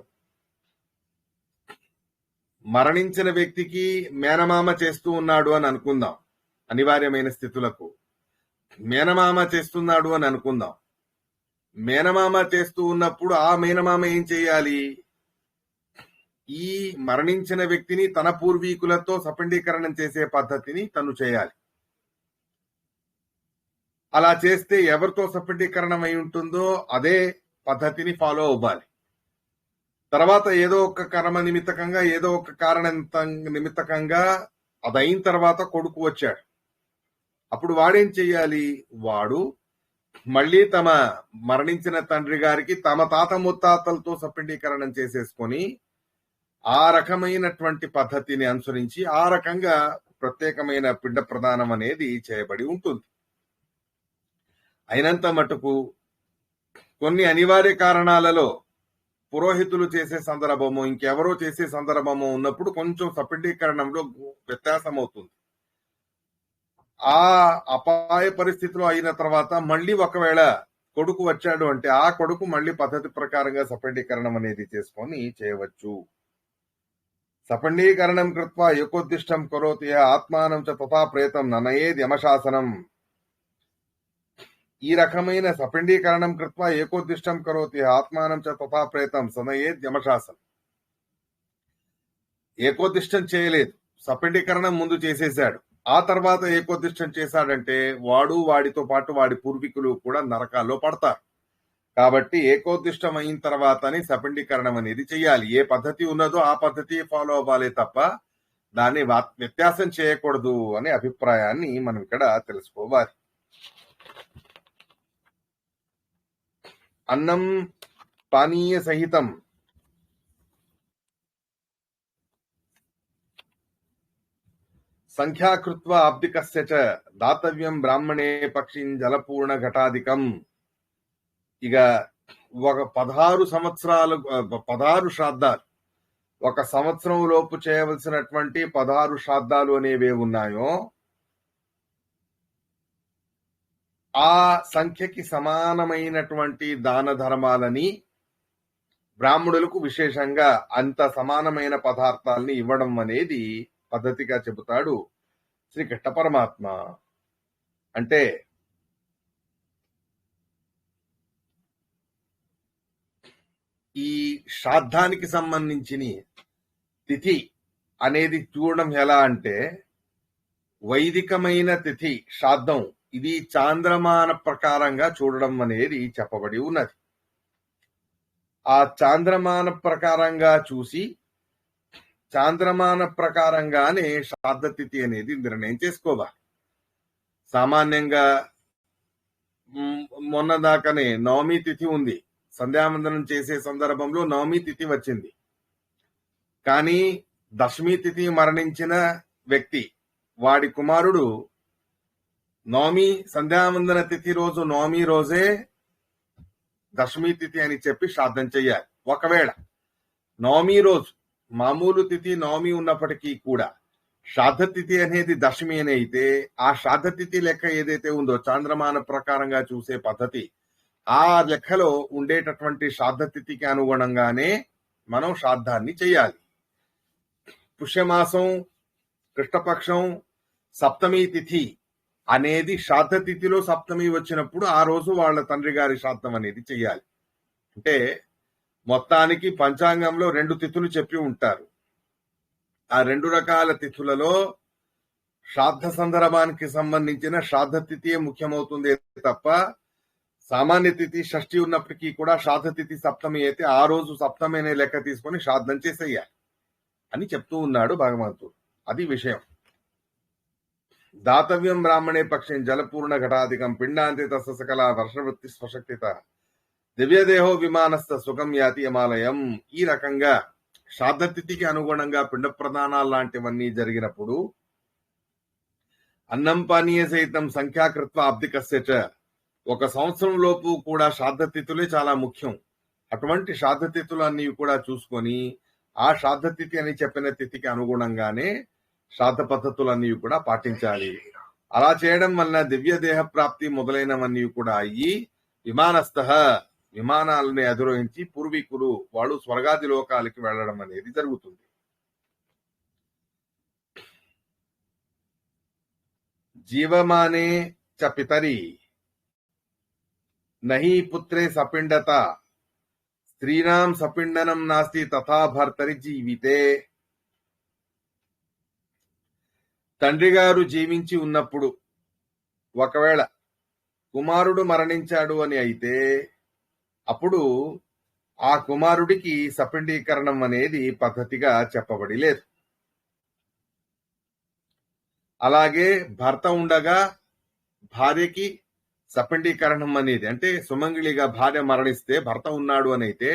మరణించిన వ్యక్తికి మేనమామ చేస్తూ ఉన్నాడు అని అనుకుందాం. అనివార్యమైన స్థితులకు మేనమామ చేస్తున్నాడు అని అనుకుందాం. మేనమామ చేస్తూ ఉన్నప్పుడు ఆ మేనమామ ఏం చేయాలి? ఈ మరణించిన వ్యక్తిని తన పూర్వీకులతో సపిండీకరణం చేసే పద్ధతిని తను చేయాలి. అలా చేస్తే ఎవరితో సపిండీకరణం అయి ఉంటుందో అదే పద్ధతిని ఫాలో అవ్వాలి. తర్వాత ఏదో ఒక కర్మ నిమిత్తకంగా ఏదో ఒక కారణ నిమిత్తకంగా అదైన తర్వాత కొడుకు వచ్చాడు. అప్పుడు వాడేం చెయ్యాలి? వాడు మళ్ళీ తమ మరణించిన తండ్రి గారికి తమ తాత ముత్తాతలతో సపిండీకరణం చేసేసుకొని ఆ రకమైనటువంటి పద్ధతిని అనుసరించి ఆ రకంగా ప్రత్యేకమైన పిండ ప్రదానం అనేది చేయబడి ఉంటుంది. అయినంత మటుకు కొన్ని అనివార్య కారణాలలో పురోహితులు చేసే సందర్భము ఇంకెవరో చేసే సందర్భము ఉన్నప్పుడు కొంచెం సపిండీకరణంలో వ్యత్యాసం అవుతుంది. ఆ అపాయ పరిస్థితిలో అయిన తర్వాత మళ్ళీ ఒకవేళ కొడుకు వచ్చాడు అంటే ఆ కొడుకు మళ్ళీ పద్ధతి ప్రకారంగా సపిండీకరణం అనేది చేసుకొని చేయవచ్చు. సపిండీకరణం కృత్వా ఏకోద్దిష్టం కరోతి ఆత్మానం చ తథా ప్రేతం ననయేద్ యమశాసనం. ఈ రకమైన సపిండీకరణం కృత్వా ఏకోద్దిష్టం కరోతి ఆత్మానం చ తథా ప్రేతం సనయేద్ యమశాసనం. ఏకోద్దిష్టం చేయలేదు, సపిండీకరణం ముందు చేసేశాడు. ఆ తర్వాత ఏకోద్దిష్టం చేశాడంటే వాడు వాడితో పాటు వాడి పూర్వీకులు కూడా నరకాల్లో పడతారు. కాబట్టి ఏకోద్దిష్టం అయిన తర్వాతనే సపిండీకరణం అనేది చెయ్యాలి. ఏ పద్ధతి ఉన్నదో ఆ పద్ధతి ఫాలో అవ్వాలి తప్ప దాన్ని వ్యత్యాసం చేయకూడదు అనే అభిప్రాయాన్ని మనం ఇక్కడ తెలుసుకోవాలి. అన్నం పానీయ సహితం సంఖ్యాకృత్వా ఆబ్దికస్య చ దాతవ్యం బ్రాహ్మణే పక్షిం జలపూర్ణ ఘటాధికం. ఇక ఒక 16 సంవత్సరాలు 16 శ్రాద్ధాలు, ఒక సంవత్సరం లోపు చేయవలసినటువంటి 16 శ్రాద్ధాలు అనేవి ఉన్నాయో ఆ సంఖ్యకి సమానమైనటువంటి దాన ధర్మాలని బ్రాహ్మణులకు విశేషంగా అంత సమానమైన పదార్థాలని ఇవ్వడం అనేది పద్ధతిగా చెబుతాడు శ్రీకృష్ణ పరమాత్మ. అంటే ఈ శ్రాద్ధానికి సంబంధించిన తిథి అనేది చూడడం ఎలా అంటే వైదికమైన తిథి శ్రాద్ధం ఇది చాంద్రమాన ప్రకారంగా చూడడం అనేది చెప్పబడి ఉన్నది. ఆ చాంద్రమాన ప్రకారంగా చూసి చాంద్రమాన ప్రకారంగానే శ్రాద్ధ తిథి అనేది నిర్ణయం చేసుకోవాలి. సామాన్యంగా మొన్న దాకానే నవమి తిథి ఉంది, సంధ్యావందనం చేసే సందర్భంలో నవమి తిథి వచ్చింది. కానీ దశమి తిథి మరణించిన వ్యక్తి వాడి కుమారుడు నవమి సంధ్యావందన తిథి రోజు నవమి రోజే దశమి తిథి అని చెప్పి శ్రాద్ధం చెయ్యాలి. ఒకవేళ నవమి రోజు మామూలు తిథి నవమి ఉన్నప్పటికీ కూడా శ్రాద్ధ తిథి అనేది దశమి అని అయితే ఆ శ్రాద్ధ తిథి లెక్క ఏదైతే ఉందో చాంద్రమాన ప్రకారంగా చూసే పద్ధతి ఆ లెక్కలో ఉండేటటువంటి శ్రాద్ధ తిథికి అనుగుణంగానే మనం శ్రాద్ధాన్ని చెయ్యాలి. పుష్యమాసం కృష్ణపక్షం సప్తమి తిథి అనేది శ్రాద్ధ తిథిలో సప్తమి వచ్చినప్పుడు ఆ రోజు వాళ్ళ తండ్రి గారి శ్రాద్ధం అనేది చెయ్యాలి. అంటే మొత్తానికి పంచాంగంలో 2 తిథులు చెప్పి ఉంటారు. ఆ 2 రకాల తిథులలో శ్రాద్ధ సందర్భానికి సంబంధించిన శ్రాద్ధ తిథియే ముఖ్యమవుతుంది తప్ప సామాన్య తిథి షష్ఠి ఉన్నప్పటికీ కూడా శ్రాద్ధ తిథి సప్తమి అయితే ఆ రోజు సప్తమి అనే లెక్క తీసుకొని శ్రాద్ధం చేసేయాలి అని చెప్తూ ఉన్నాడు భగవంతుడు. అది విషయం. దాతవ్యం బ్రాహ్మణే పక్షం జలపూర్ణ ఘటాధికం పిండాంతి తస్య సకల వర్షవృత్తి స్వశక్తిత దివ్యదేహో విమానస్థ సుఖం యాతి యమాలయం. ఈ రకంగా శ్రాద్ధతిథికి అనుగుణంగా పిండ ప్రదానాలు లాంటివన్నీ జరిగినప్పుడు అన్నం పానీయ సహితం సంఖ్యాకృత్వ అబ్దికస్య చ, ఒక సంవత్సరం లోపు కూడా శ్రాద్ధతిథులే చాలా ముఖ్యం. అటువంటి శ్రాద్ధతిథులన్నీ కూడా చూసుకొని ఆ శ్రాద్ధతిథి అని చెప్పిన తిథికి అనుగుణంగానే శ్రాద్ధ పద్ధతులన్నీ కూడా పాటించాలి. అలా చేయడం వలన దివ్య దేహ ప్రాప్తి మొదలైనవన్నీ కూడా అయ్యి విమానస్థ, విమానాలని అధిరోహించి పూర్వీకులు వాళ్ళు స్వర్గాది లోకాలకి వెళ్లడం అనేది జరుగుతుంది. జీవమానే చ పితరి నహి పుత్రే సపిండత స్త్రీణాం సపిండనం నాస్తి తథా భర్తరి జీవితే. తండ్రి గారు జీవించి ఉన్నప్పుడు ఒకవేళ కుమారుడు మరణించాడు అని అయితే అప్పుడు ఆ కుమారుడికి సపిండీకరణం అనేది పద్ధతిగా చెప్పబడి లేదు. అలాగే భర్త ఉండగా భార్యకి సపిండీకరణం అనేది, అంటే సుమంగిలిగా భార్య మరణిస్తే భర్త ఉన్నాడు అని అయితే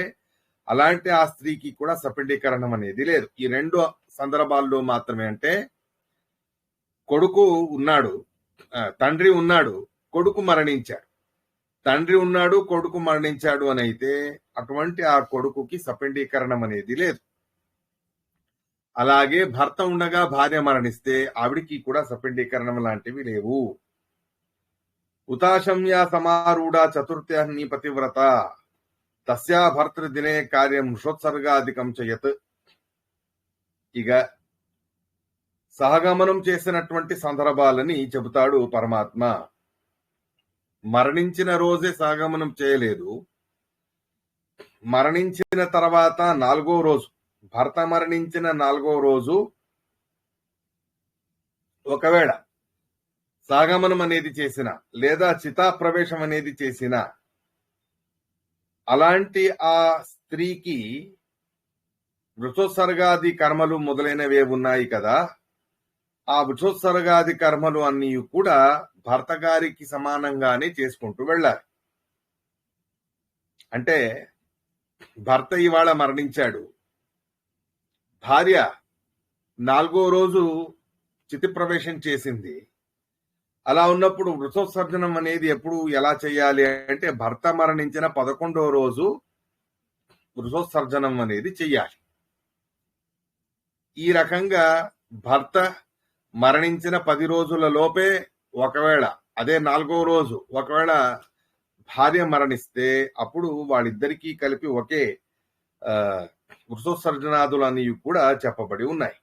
అలాంటి ఆ స్త్రీకి కూడా సపిండీకరణం అనేది లేదు. ఈ రెండు సందర్భాల్లో మాత్రమే. అంటే కొడుకు ఉన్నాడు, తండ్రి ఉన్నాడు, కొడుకు మరణించాడు, తండ్రి ఉన్నాడు కొడుకు మరణించాడు అని అయితే అటువంటి ఆ కొడుకుకి సపిండీకరణం అనేది లేదు. అలాగే భర్త ఉండగా భార్య మరణిస్తే ఆవిడికి కూడా సపిండీకరణం లాంటివి లేవు. ఉతాశమ్యా సమారూఢ చతుర్థ్యాన్ని పతివ్రత తస్యా భర్తృదినే కార్యం వృషోత్సర్గాధికం చేయత్. ఇక సహగమనం చేసినటువంటి సందర్భాలని చెబుతాడు పరమాత్మ. మరణించిన రోజే సహగమనం చేయలేదు, మరణించిన తర్వాత 4వ రోజు, భర్త మరణించిన 4వ రోజు ఒకవేళ సహగమనం అనేది చేసిన లేదా చితా ప్రవేశం అనేది చేసిన అలాంటి ఆ స్త్రీకి వృషోత్సర్గాది కర్మలు మొదలైనవే ఉన్నాయి కదా, ఆ వృషోత్సర్గాది కర్మలు అన్నీ కూడా భర్త గారికి సమానంగానే చేసుకుంటూ వెళ్ళాలి. అంటే భర్త ఇవాళ మరణించాడు, భార్య 4వ రోజు చితి ప్రవేశం చేసింది. అలా ఉన్నప్పుడు వృషోత్సర్జనం అనేది ఎప్పుడు ఎలా చేయాలి అంటే భర్త మరణించిన 11వ రోజు వృషోత్సర్జనం అనేది చెయ్యాలి. ఈ రకంగా భర్త మరణించిన 10 రోజుల లోపే ఒకవేళ అదే 4వ రోజు ఒకవేళ భార్య మరణిస్తే అప్పుడు వాళ్ళిద్దరికీ కలిపి ఒకే వృషోత్సర్జనాదులన్నీ కూడా చెప్పబడి ఉన్నాయి.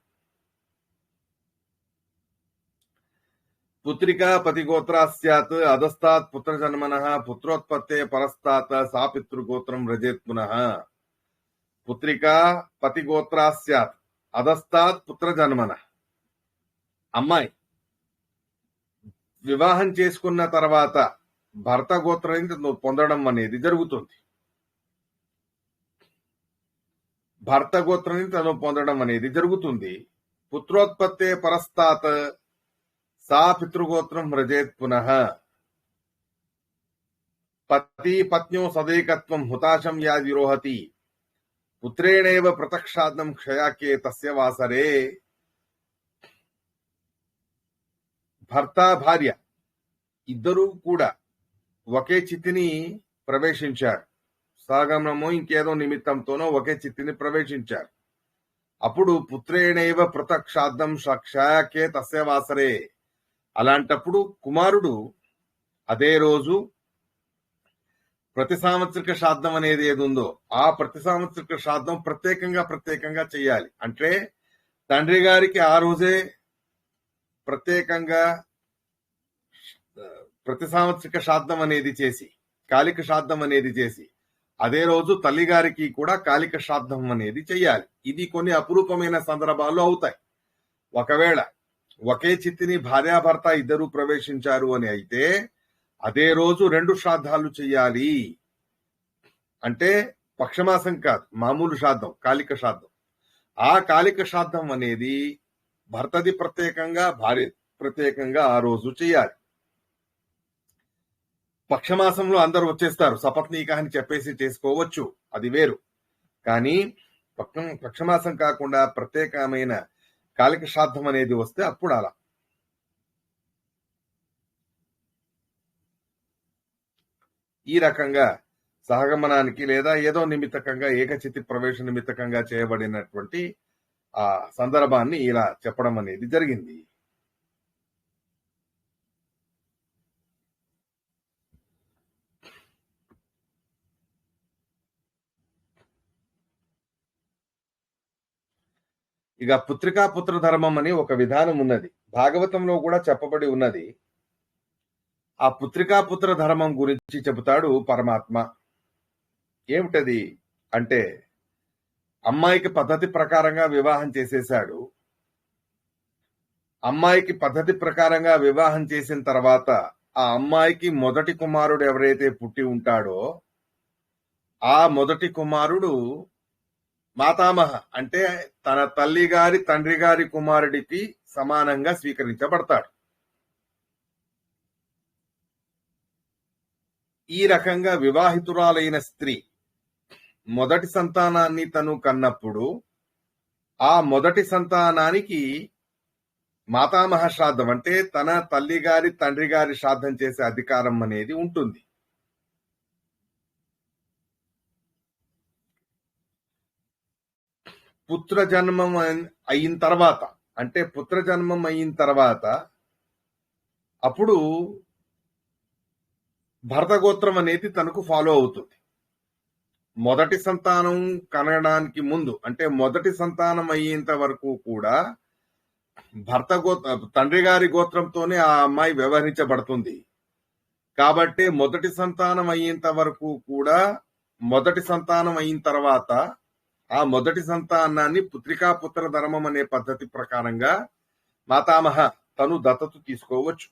పుత్రికా పతిగోత్రా స్యాత్ అధస్తాత్ పుత్రజన్మనః పుత్రోత్పత్తే పరస్తాత్ సా పితృగోత్రం వ్రజేత్ పునః. పుత్రికా పతిగోత్రా స్యాత్ అధస్తాత్ పుత్రజన్మనః. అమ్మాయి వివాహం చేసుకున్న తర్వాత భర్త గోత్రాన్ని పొందడం అనేది జరుగుతుంది. భర్త గోత్రాన్ని తను పొందడం అనేది జరుగుతుంది. పుత్రోత్పత్తే పరస్తాత్ సా పితృగోత్రం వ్రజేత్ పునః. పతి పత్న్యో సదేకత్వం హుతాశం యాదిరోహతి పుత్రేణేవ ప్రతక్షాదం క్షయాకే తస్య వాసరే. భర్త భార్య ఇద్దరూ కూడా ఒకే చిత్తిని ప్రవేశించారు, సాగమనమో ఇంకేదో నిమిత్తంతోనో ఒకే చిత్తిని ప్రవేశించారు. అప్పుడు పుత్రేణైవ పృథక్షాద్దం క్షయాకే తస్య వాసరే. అలాంటప్పుడు కుమారుడు అదే రోజు ప్రతి సాంవత్సరిక శ్రాద్ధం అనేది ఏది ఉందో ఆ ప్రతి సాంవత్సరిక శ్రాద్ధం ప్రత్యేకంగా చేయాలి. అంటే తండ్రి గారికి ఆ రోజే ప్రత్యేకంగా ప్రతి సాంవత్సరిక శ్రాద్ధం అనేది చేసి కాలిక శ్రాద్ధం అనేది చేసి అదే రోజు తల్లి గారికి కూడా కాలిక శ్రాద్ధం అనేది చెయ్యాలి. ఇది కొన్ని అపురూపమైన సందర్భాల్లో అవుతాయి. ఒకవేళ ఒకే చిత్తిని భార్యాభర్త ఇద్దరు ప్రవేశించారు అని అయితే అదే రోజు 2 శ్రాద్ధాలు చెయ్యాలి. అంటే పక్షమాసం కాదు, మామూలు శ్రాద్ధం, కాలిక శ్రాద్ధం. ఆ కాలిక శ్రాద్ధం అనేది భర్తది ప్రత్యేకంగా, భార్య ప్రత్యేకంగా ఆ రోజు చేయాలి. పక్షమాసంలో అందరూ వచ్చేస్తారు, సపత్నీక అని చెప్పేసి చేసుకోవచ్చు, అది వేరు. కానీ పక్షమాసం కాకుండా ప్రత్యేకమైన కాలిక శ్రాద్ధం అనేది వస్తే అప్పుడు అలా. ఈ రకంగా సహగమనానికి లేదా ఏదో నిమిత్తకంగా ఏకచితి ప్రవేశ నిమిత్తకంగా చేయబడినటువంటి ఆ సందర్భాన్ని ఇలా చెప్పడం అనేది జరిగింది. ఇక పుత్రికా పుత్ర ధర్మం అని ఒక విధానం ఉన్నది, భాగవతంలో కూడా చెప్పబడి ఉన్నది. ఆ పుత్రికా పుత్ర ధర్మం గురించి చెబుతాడు పరమాత్మ. ఏమిటది అంటే, అమ్మాయికి పద్ధతి ప్రకారంగా వివాహం చేసేశాడు. అమ్మాయికి పద్ధతి ప్రకారంగా వివాహం చేసిన తర్వాత ఆ అమ్మాయికి మొదటి కుమారుడు ఎవరైతే పుట్టి ఉంటాడో ఆ మొదటి కుమారుడు మాతామహ అంటే తన తల్లి గారి తండ్రి గారి కుమారుడికి సమానంగా స్వీకరించబడతాడు. ఈ రకంగా వివాహితురాలైన స్త్రీ మొదటి సంతానాన్ని తను కన్నప్పుడు ఆ మొదటి సంతానానికి మాతామహ శ్రాద్ధం అంటే తన తల్లి గారి తండ్రి గారి శ్రాద్ధం చేసే అధికారం అనేది ఉంటుంది. పుత్ర జన్మం అయిన తర్వాత అంటే పుత్ర జన్మం అయిన తర్వాత అప్పుడు భరత గోత్రం అనేది తనకు ఫాలో అవుతుంది. మొదటి సంతానం కనడానికి ముందు అంటే మొదటి సంతానం అయ్యేంత వరకు కూడా తండ్రి గారి గోత్రంతోనే ఆ అమ్మాయి వ్యవహరించబడుతుంది. కాబట్టి మొదటి సంతానం అయ్యేంత వరకు కూడా, మొదటి సంతానం అయిన తర్వాత ఆ మొదటి సంతానాన్ని పుత్రికా పుత్ర ధర్మం అనే పద్ధతి ప్రకారంగా మాతామహ తను దత్తత తీసుకోవచ్చు.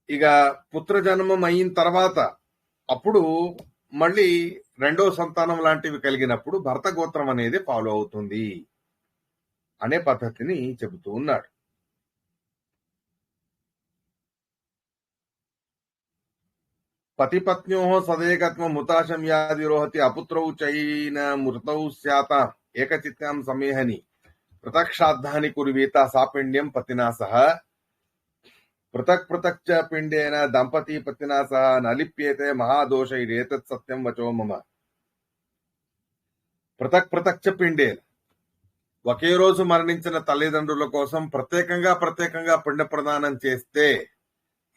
ఇక పుత్ర జన్మం అయిన తర్వాత అప్పుడు మళ్ళీ రెండో సంతానం లాంటివి కలిగినప్పుడు భరత గోత్రం అనేది ఫాలో అవుతుంది అనే పద్ధతిని చెబుతూ ఉన్నాడు. పతిపత్న్యో సదేకత్వం ముతాశం యాదిరోహతి అపుత్రౌ చైన మృతౌ స్యాత ఏకచిత్యాం సమేహని పృథక్షాద్ధాని కురువీత సాపిండ్యం పతినా సహ పృథక్ పృథక్ చ పిండేన దంపతి పతినా సహ నలిప్యేతే మహాదోషైరేతత్ సత్యం వచో మమ. పృథక్ పృథక్ చ పిండేన ఒకే రోజు మరణించిన తల్లిదండ్రుల కోసం ప్రత్యేకంగా పిండ ప్రదానం చేస్తే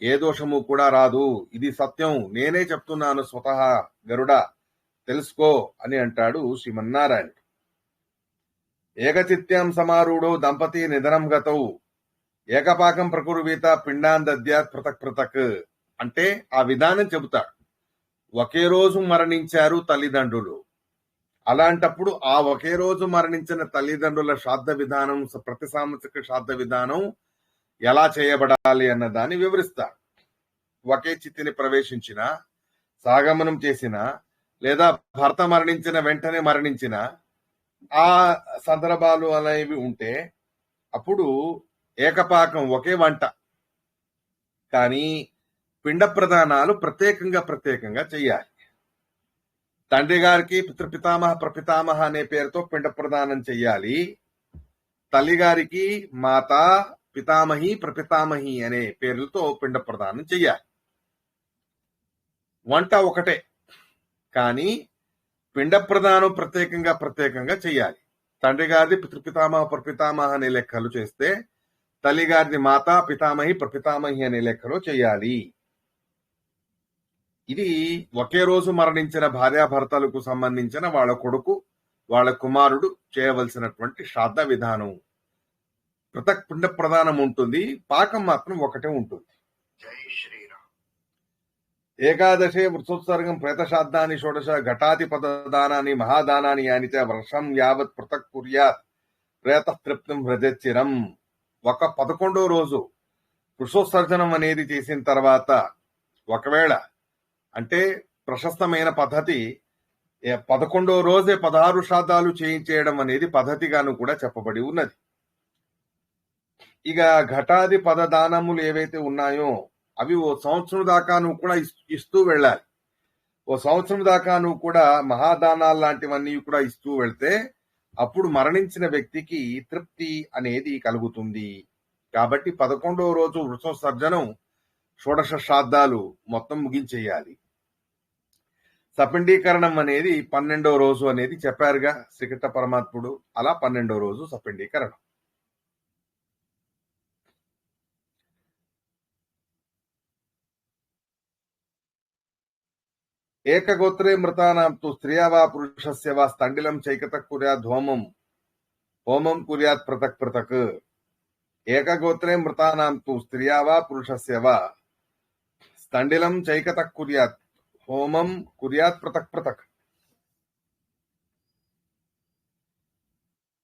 ఏ దోషము కూడా రాదు. ఇది సత్యం, నేనే చెప్తున్నాను స్వతహా గరుడ, తెలుసుకో అని అంటాడు శ్రీమన్నారాయణ. ఏకచిత్యం సమారూఢో దంపతి నిధనం గతౌ ఏకపాకం ప్రకుర్వీత పిండాన్ దద్యాత్ పృథక్ పృథక్ అంటే ఆ విధానం చెబుతాడు. ఒకే రోజు మరణించారు తల్లిదండ్రులు, అలాంటప్పుడు ఆ ఒకే రోజు మరణించిన తల్లిదండ్రుల శ్రాద్ధ విధానం, ప్రతి సాంవత్సరిక శ్రాద్ధ విధానం ఎలా చేయబడాలి అన్న దాన్ని వివరిస్తారు. ఒకే చిత్తిని ప్రవేశించిన, సాగమనం చేసిన, లేదా భర్త మరణించిన వెంటనే మరణించిన ఆ సందర్భాలు అనేవి ఉంటే అప్పుడు ఏకపాకం ఒకే వంట, కానీ పిండ ప్రదానాలు ప్రత్యేకంగా చెయ్యాలి. తండ్రి గారికి పితృపితామహ ప్రపితామహ అనే పేరుతో పిండ ప్రదానం చెయ్యాలి. తల్లి గారికి మాత పితామహి ప్రపితామహి అనే పేర్లతో పిండ ప్రదానం చెయ్యాలి. వంట ఒకటే, కానీ పిండ ప్రదానం ప్రత్యేకంగా చెయ్యాలి. తండ్రి గారిది పితృపితామహ ప్రపితామహ అనే లెక్కలు చేస్తే తల్లి గారిది మాత పితామహి ప్రపితామహి అనే లెక్కలో చెయ్యాలి. ఇది ఒకే రోజు మరణించిన భార్యాభర్తలకు సంబంధించిన వాళ్ళ కొడుకు వాళ్ళ కుమారుడు చేయవలసినటువంటి శ్రాద్ధ విధానం. పృథక్ పిండ ప్రదానం ఉంటుంది, పాకం మాత్రం ఒకటే ఉంటుంది. ఏకాదశే వృత్సోత్సర్గం ప్రేతశ్రాద్ధాని షోడశ ఘటాతి పదదానాన్ని మహాదానాన్ని యానిచ వర్షం యావత్ పృథక్ కుర్యాత్ ప్రేత తృప్తిం వ్రజచ్చిరం. 11వ రోజు వృషోత్సర్జనం అనేది చేసిన తర్వాత ఒకవేళ అంటే ప్రశస్తమైన పద్ధతి 11వ రోజే 16 శ్రాద్ధాలు చేయించేయడం అనేది పద్ధతిగాను కూడా చెప్పబడి ఉన్నది. ఇక ఘటాది పదదానములు ఏవైతే ఉన్నాయో అవి ఓ సంవత్సరం దాకా నువ్వు కూడా ఇస్తూ వెళ్ళాలి. ఓ సంవత్సరం దాకా నువ్వు కూడా మహాదానాలు లాంటివన్నీ కూడా ఇస్తూ వెళ్తే అప్పుడు మరణించిన వ్యక్తికి తృప్తి అనేది కలుగుతుంది. కాబట్టి 11వ రోజు వృషోత్సర్జనం, షోడశ శ్రాద్ధాలు మొత్తం ముగించేయాలి. సపిండీకరణం అనేది 12వ రోజు అనేది చెప్పారుగా శ్రీకృష్ణ పరమాత్ముడు. అలా 12వ రోజు సపిండీకరణం. ఏకగోత్రే మృతానాం తు స్త్రియా వా పురుషస్య వా స్థండిలం చైకతః కుర్యాద్ హోమం కుర్యాత్ పృథక్ పృథక్. ఏకగోత్రే మృతానాం తు స్త్రియా వా పురుషస్య వా స్థండిలం చైకతః కుర్యాత్ హోమం కుర్యాత్ పృథక్ పృథక్.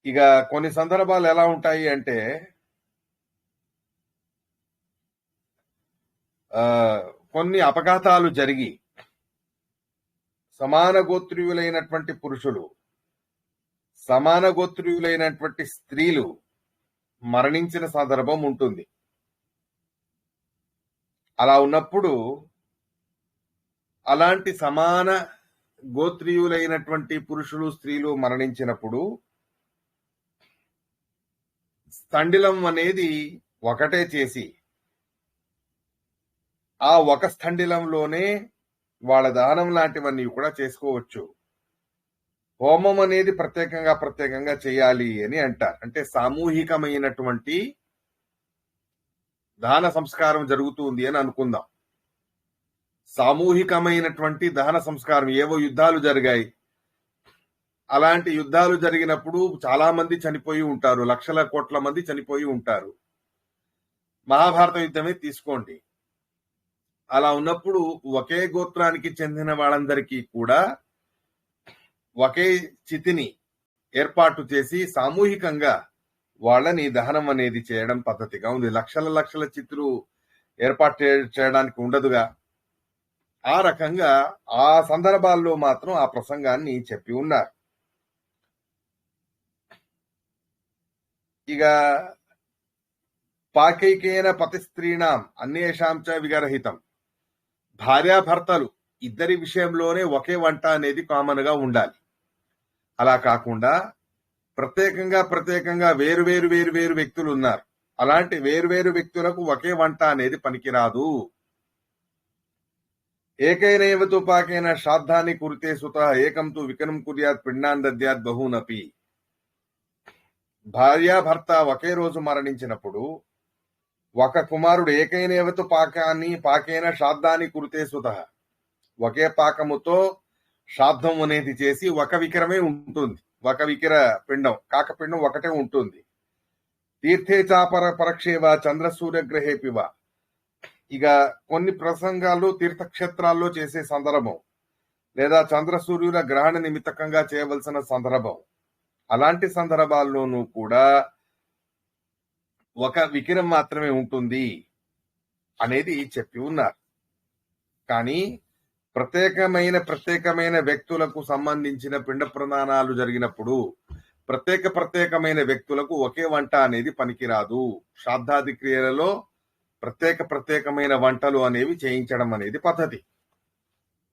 ఇక కొన్ని సందర్భాలు ఎలా ఉంటాయి అంటే కొన్ని అపఘాతాలు జరిగి సమాన గోత్రీయులైనటువంటి పురుషులు, సమాన గోత్రీయులైనటువంటి స్త్రీలు మరణించిన సందర్భం ఉంటుంది. అలా ఉన్నప్పుడు అలాంటి సమాన గోత్రీయులైనటువంటి పురుషులు, స్త్రీలు మరణించినప్పుడు స్థండిలం అనేది ఒకటే చేసి ఆ ఒక స్థండిలంలోనే వాళ్ళ దానం లాంటివన్నీ కూడా చేసుకోవచ్చు. హోమం అనేది ప్రత్యేకంగా చేయాలి అని అంటారు. అంటే సామూహికమైనటువంటి దహన సంస్కారం జరుగుతుంది అని అనుకుందాం. సామూహికమైనటువంటి దహన సంస్కారం, ఏవో యుద్ధాలు జరిగాయి. అలాంటి యుద్ధాలు జరిగినప్పుడు చాలా మంది చనిపోయి ఉంటారు, లక్షల కోట్ల మంది చనిపోయి ఉంటారు. మహాభారత యుద్ధమే తీసుకోండి. అలా ఉన్నప్పుడు ఒకే గోత్రానికి చెందిన వాళ్ళందరికీ కూడా ఒకే చితిని ఏర్పాటు చేసి సామూహికంగా వాళ్ళని దహనం అనేది చేయడం పద్ధతిగా ఉంది. లక్షల చిత్తులు ఏర్పాటు చేయడానికి ఉండదుగా. ఆ రకంగా ఆ సందర్భాల్లో మాత్రం ఆ ప్రసంగాన్ని చెప్పి ఉన్నారు. ఇక పాకైకేన పతి స్త్రీణాం అన్యేషాం చ విగరహితం. భార్యాభర్తలు ఇద్దరి విషయంలోనే ఒకే వంట అనేది కామన్ గా ఉండాలి. అలా కాకుండా ప్రత్యేకంగా వేరు వ్యక్తులు ఉన్నారు. అలాంటి వేరు వ్యక్తులకు ఒకే వంట అనేది పనికిరాదు. ఏకైనైవ తు పాకేన శ్రాద్ధాన్ని కురితే సుతః ఏకం తు వికరం కుర్యాత్ పిండాన్ దద్యాత్ బహూనపి. భార్యాభర్త ఒకే రోజు మరణించినప్పుడు ఒక కుమారుడు ఏకైనవతు పాకేన శ్రాద్ధాన్ని కురితే సుతః, ఒకే పాకముతో శ్రాద్ధం అనేది చేసి ఒక వికిరమే ఉంటుంది. ఒక వికిర పిండం, కాకపిండం ఒకటే ఉంటుంది. తీర్థే చాపర పరక్షేవ చంద్ర సూర్యగ్రహేపివ. ఇక కొన్ని ప్రసంగాలు తీర్థక్షేత్రాల్లో చేసే సందర్భం, లేదా చంద్ర సూర్యుల గ్రహణ నిమిత్తకంగా చేయవలసిన సందర్భం, అలాంటి సందర్భాల్లోనూ కూడా ఒక వికిరం మాత్రమే ఉంటుంది అనేది చెప్పి ఉన్నారు. కానీ ప్రత్యేకమైన వ్యక్తులకు సంబంధించిన పిండ ప్రదానాలు జరిగినప్పుడు ప్రత్యేకమైన వ్యక్తులకు ఒకే వంట అనేది పనికిరాదు. శ్రాద్ధాది క్రియలలో ప్రత్యేకమైన వంటలు అనేవి చేయించడం అనేది పద్ధతి.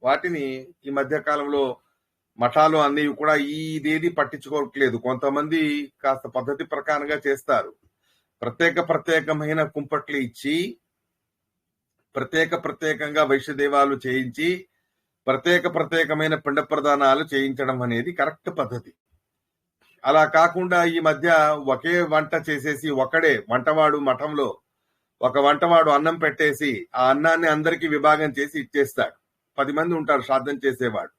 వాటిని ఈ మధ్య కాలంలో మఠాలు అన్ని కూడా ఇదేది పట్టించుకోవట్లేదు. కొంతమంది కాస్త పద్ధతి ప్రకారంగా చేస్తారు. ప్రత్యేకమైన కుంపట్లు ఇచ్చి ప్రత్యేకంగా వైశ్యదేవాలు చేయించి ప్రత్యేకమైన పిండ ప్రదానాలు చేయించడం అనేది కరెక్ట్ పద్ధతి. అలా కాకుండా ఈ మధ్య ఒకే వంట చేసేసి ఒకడే వంటవాడు మఠంలో ఒక వంటవాడు అన్నం పెట్టేసి ఆ అన్నాన్ని అందరికీ విభాగం చేసి ఇచ్చేస్తాడు. 10 మంది ఉంటారు శ్రాద్ధం చేసేవాడు.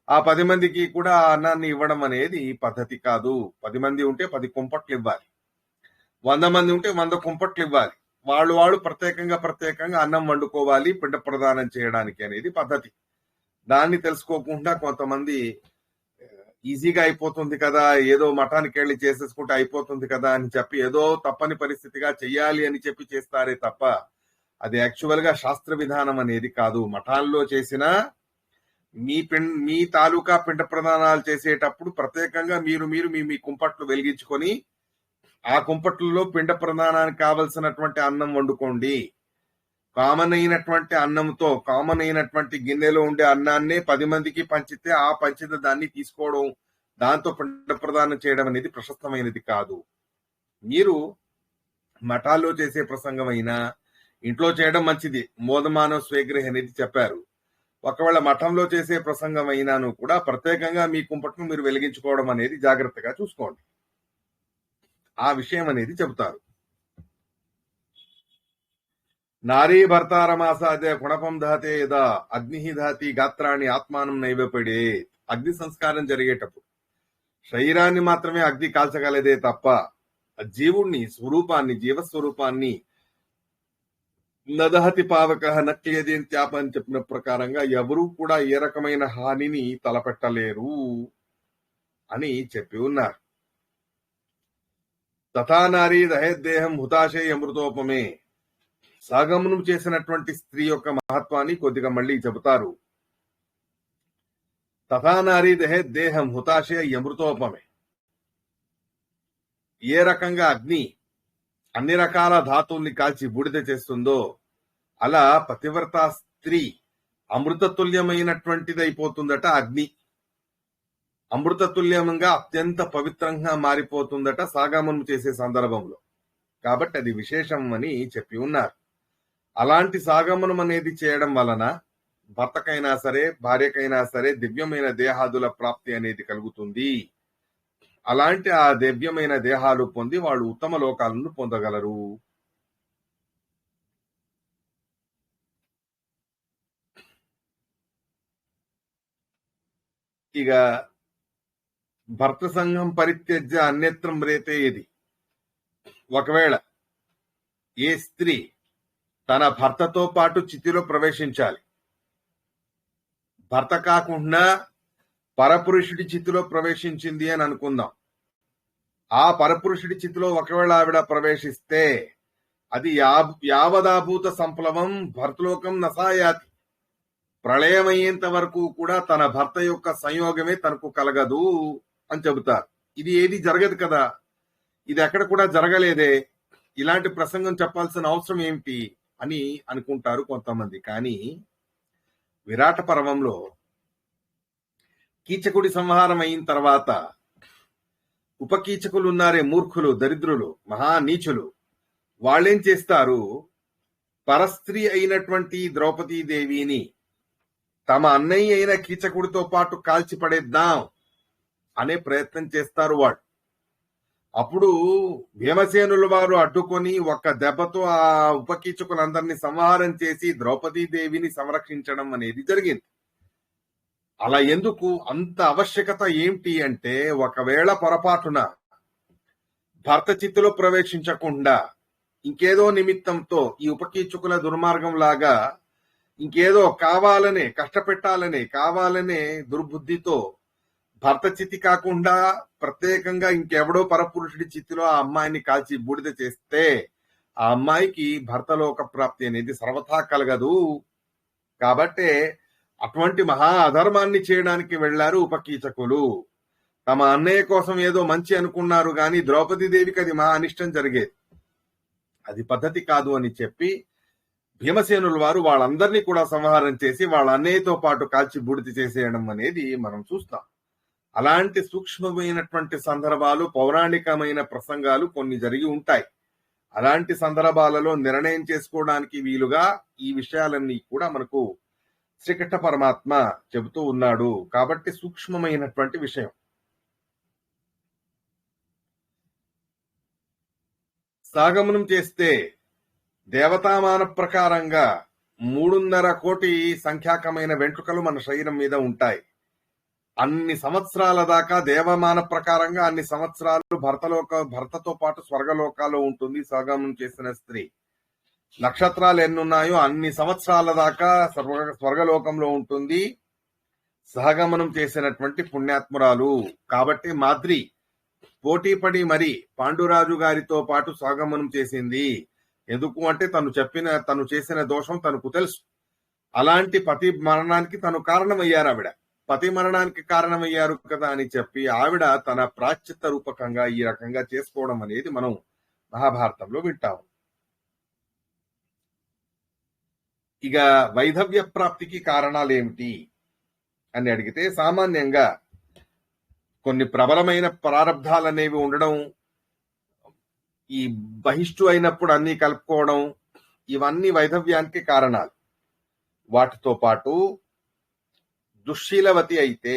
ఆ 10 మందికి కూడా ఆ అన్నాన్ని ఇవ్వడం అనేది పద్ధతి కాదు. 10 మంది ఉంటే 10 కుంపట్లు ఇవ్వాలి. 100 మంది ఉంటే 100 కుంపట్లు ఇవ్వాలి. వాళ్ళు ప్రత్యేకంగా అన్నం వండుకోవాలి పిండ ప్రదానం చేయడానికి అనేది పద్ధతి. దాన్ని తెలుసుకోకుండా కొంతమంది ఈజీగా అయిపోతుంది కదా, ఏదో మఠానికి వెళ్ళి చేసేసుకుంటే అయిపోతుంది కదా అని చెప్పి ఏదో తప్పని పరిస్థితిగా చెయ్యాలి అని చెప్పి చేస్తారే తప్ప అది యాక్చువల్ గా శాస్త్ర విధానం అనేది కాదు. మఠాల్లో చేసిన మీ తాలూకా పిండ ప్రదానాలు చేసేటప్పుడు ప్రత్యేకంగా మీరు మీ కుంపట్లు వెలిగించుకొని ఆ కుంపట్లలో పిండ ప్రదానానికి కావలసినటువంటి అన్నం వండుకోండి. కామన్ అయినటువంటి అన్నంతో కామన్ అయినటువంటి గిన్నెలో ఉండే అన్నాన్నే 10 మందికి పంచితే ఆ పంచిన దాన్ని తీసుకోవడం, దాంతో పిండ ప్రదానం చేయడం అనేది ప్రశస్తమైనది కాదు. మీరు మఠాల్లో చేసే ప్రసంగం అయినా ఇంట్లో చేయడం మంచిది. మోదమానవ స్వీగ్రహి అనేది చెప్పారు. ఒకవేళ మఠంలో చేసే ప్రసంగం అయినాను కూడా ప్రత్యేకంగా మీ కుంపట్ను మీరు వెలిగించుకోవడం అనేది జాగ్రత్తగా చూసుకోండి. ఆ విషయం అనేది చెబుతారు. నారీ భర్తారమాసాదే కుణపం దహతే యదా అగ్ని దహతి గాత్రాన్ని ఆత్మానం నైవేపడే. అగ్ని సంస్కారం జరిగేటప్పుడు శరీరాన్ని మాత్రమే అగ్ని కాల్చగలదే తప్ప జీవుణ్ణి స్వరూపాన్ని జీవస్వరూపాన్ని నదహతి పావక నక్లియది త్యాప అని చెప్పిన ప్రకారంగా ఎవరూ కూడా ఏ రకమైన హానిని తలపెట్టలేరు అని చెప్పి ఉన్నారు. తథానారీ దహేద్దేహం హుతాశే అమృతోపమే. సాగమనం చేసినటువంటి స్త్రీ యొక్క మహత్వాన్ని కొద్దిగా మళ్ళీ చెబుతారు. తథానారీ దహేద్దేహం హుతాశే అమృతోపమే. ఏ రకంగా అగ్ని అన్ని రకాల ధాతువుల్ని కాల్చి బూడిద చేస్తుందో అలా పతివ్రత స్త్రీ అమృతతుల్యమైనటువంటిది అయిపోతుందట. అగ్ని అమృతతుల్యంగా అత్యంత పవిత్రంగా మారిపోతుందట సాగమనం చేసే సందర్భంలో. కాబట్టి అది విశేషం అని చెప్పి ఉన్నారు. అలాంటి సాగమనం అనేది చేయడం వలన భర్తకైనా సరే భార్యకైనా సరే దివ్యమైన దేహాదుల ప్రాప్తి అనేది కలుగుతుంది. అలాంటి ఆ దివ్యమైన దేహాలు పొంది వాళ్ళు ఉత్తమ లోకాలను పొందగలరు. ఇక భర్త సంఘం పరిత్యజ్య అన్యత్రం రేతే ఇది. ఒకవేళ ఏ స్త్రీ తన భర్తతో పాటు చితిలో ప్రవేశించాలి, భర్త కాకుండా పరపురుషుడి చితిలో ప్రవేశించింది అని అనుకుందాం. ఆ పరపురుషుడి చితిలో ఒకవేళ ఆవిడ ప్రవేశిస్తే అది యావదాభూత సంప్లవం భర్తలోకం నసాయాతి. ప్రళయమయ్యేంత వరకు కూడా తన భర్త యొక్క సంయోగమే తనకు కలగదు అని చెబుతారు. ఇది ఏది జరగదు కదా, ఇది ఎక్కడ కూడా జరగలేదే, ఇలాంటి ప్రసంగం చెప్పాల్సిన అవసరం ఏమిటి అని అనుకుంటారు కొంతమంది. కానీ విరాట పర్వంలో కీచకుడి సంహారం అయిన తర్వాత ఉపకీచకులు ఉన్నారే, మూర్ఖులు, దరిద్రులు, మహానీచులు, వాళ్ళేం చేస్తారు, పరస్త్రీ అయినటువంటి ద్రౌపదీదేవిని తమ అన్నయ్య అయిన కీచకుడితో పాటు కాల్చి పడేద్దాం అనే ప్రయత్నం చేస్తారు వాళ్ళు. అప్పుడు భీమసేనుల వారు అడ్డుకొని ఒక్క దెబ్బతో ఆ ఉపకీచకులందరినీ సంహారం చేసి ద్రౌపదీదేవిని సంరక్షించడం అనేది జరిగింది. అలా ఎందుకు, అంత ఆవశ్యకత ఏమిటి అంటే, ఒకవేళ పొరపాటున భర్త చిత్తులో ప్రవేశించకుండా ఇంకేదో నిమిత్తంతో ఈ ఉపకీచకుల దుర్మార్గం లాగా ఇంకేదో కావాలనే కష్టపెట్టాలనే కావాలనే దుర్బుద్ధితో భర్త చితి కాకుండా ప్రత్యేకంగా ఇంకెవడో పరపురుషుడి చిత్తిలో ఆ అమ్మాయిని కాల్చి బూడిద చేస్తే ఆ అమ్మాయికి భర్తలోక ప్రాప్తి అనేది సర్వథా కలగదు. కాబట్టే అటువంటి మహా అధర్మాన్ని చేయడానికి వెళ్లారు ఉపకీచకులు. తమ అన్నయ్య కోసం ఏదో మంచి అనుకున్నారు గాని ద్రౌపదీదేవికి అది మహా అనిష్టం జరిగేది. అది పద్ధతి కాదు అని చెప్పి భీమసేనుల వారు వాళ్ళందరినీ కూడా సంహారం చేసి వాళ్ళ అన్నయ్యతో పాటు కాల్చి బూడిద చేసేయడం అనేది మనం చూస్తాం. అలాంటి సూక్ష్మమైనటువంటి సందర్భాలు, పౌరాణికమైన ప్రసంగాలు కొన్ని జరిగి ఉంటాయి. అలాంటి సందర్భాలలో నిర్ణయం చేసుకోవడానికి వీలుగా ఈ విషయాలన్నీ కూడా మనకు శ్రీకృష్ణ పరమాత్మ చెబుతూ ఉన్నాడు. కాబట్టి సూక్ష్మమైనటువంటి విషయం. సాగమనం చేస్తే దేవతామాన ప్రకారంగా 3.5 కోటి సంఖ్యాకమైన వెంట్రుకలు మన శరీరం మీద ఉంటాయి. అన్ని సంవత్సరాల దాకా దేవమాన ప్రకారంగా అన్ని సంవత్సరాలు భర్తతో పాటు స్వర్గలోకాల్లో ఉంటుంది సాగమనం చేసిన స్త్రీ. నక్షత్రాలు ఎన్నున్నాయో అన్ని సంవత్సరాల దాకా స్వర్గలోకంలో ఉంటుంది సహగమనం చేసినటువంటి పుణ్యాత్మురాలు. కాబట్టి మాద్రి పోటీపడి మరి పాండురాజు గారితో పాటు సహగమనం చేసింది. ఎందుకు అంటే తను చేసిన దోషం తనకు తెలుసు. అలాంటి పతి మరణానికి తను కారణమయ్యారు. ఆవిడ పతి మరణానికి కారణమయ్యారు కదా అని చెప్పి ఆవిడ తన ప్రాశ్చిత్త రూపకంగా ఈ రకంగా చేసుకోవడం అనేది మనం మహాభారతంలో వింటాం. ఇక వైధవ్య ప్రాప్తికి కారణాలు ఏమిటి అని అడిగితే, సామాన్యంగా కొన్ని ప్రబలమైన ప్రారంధాలు అనేవి ఉండడం, ఈ బహిష్టు అయినప్పుడు అన్ని కలుపుకోవడం, ఇవన్నీ వైధవ్యానికి కారణాలు. వాటితో పాటు దుశ్శీలవతి అయితే,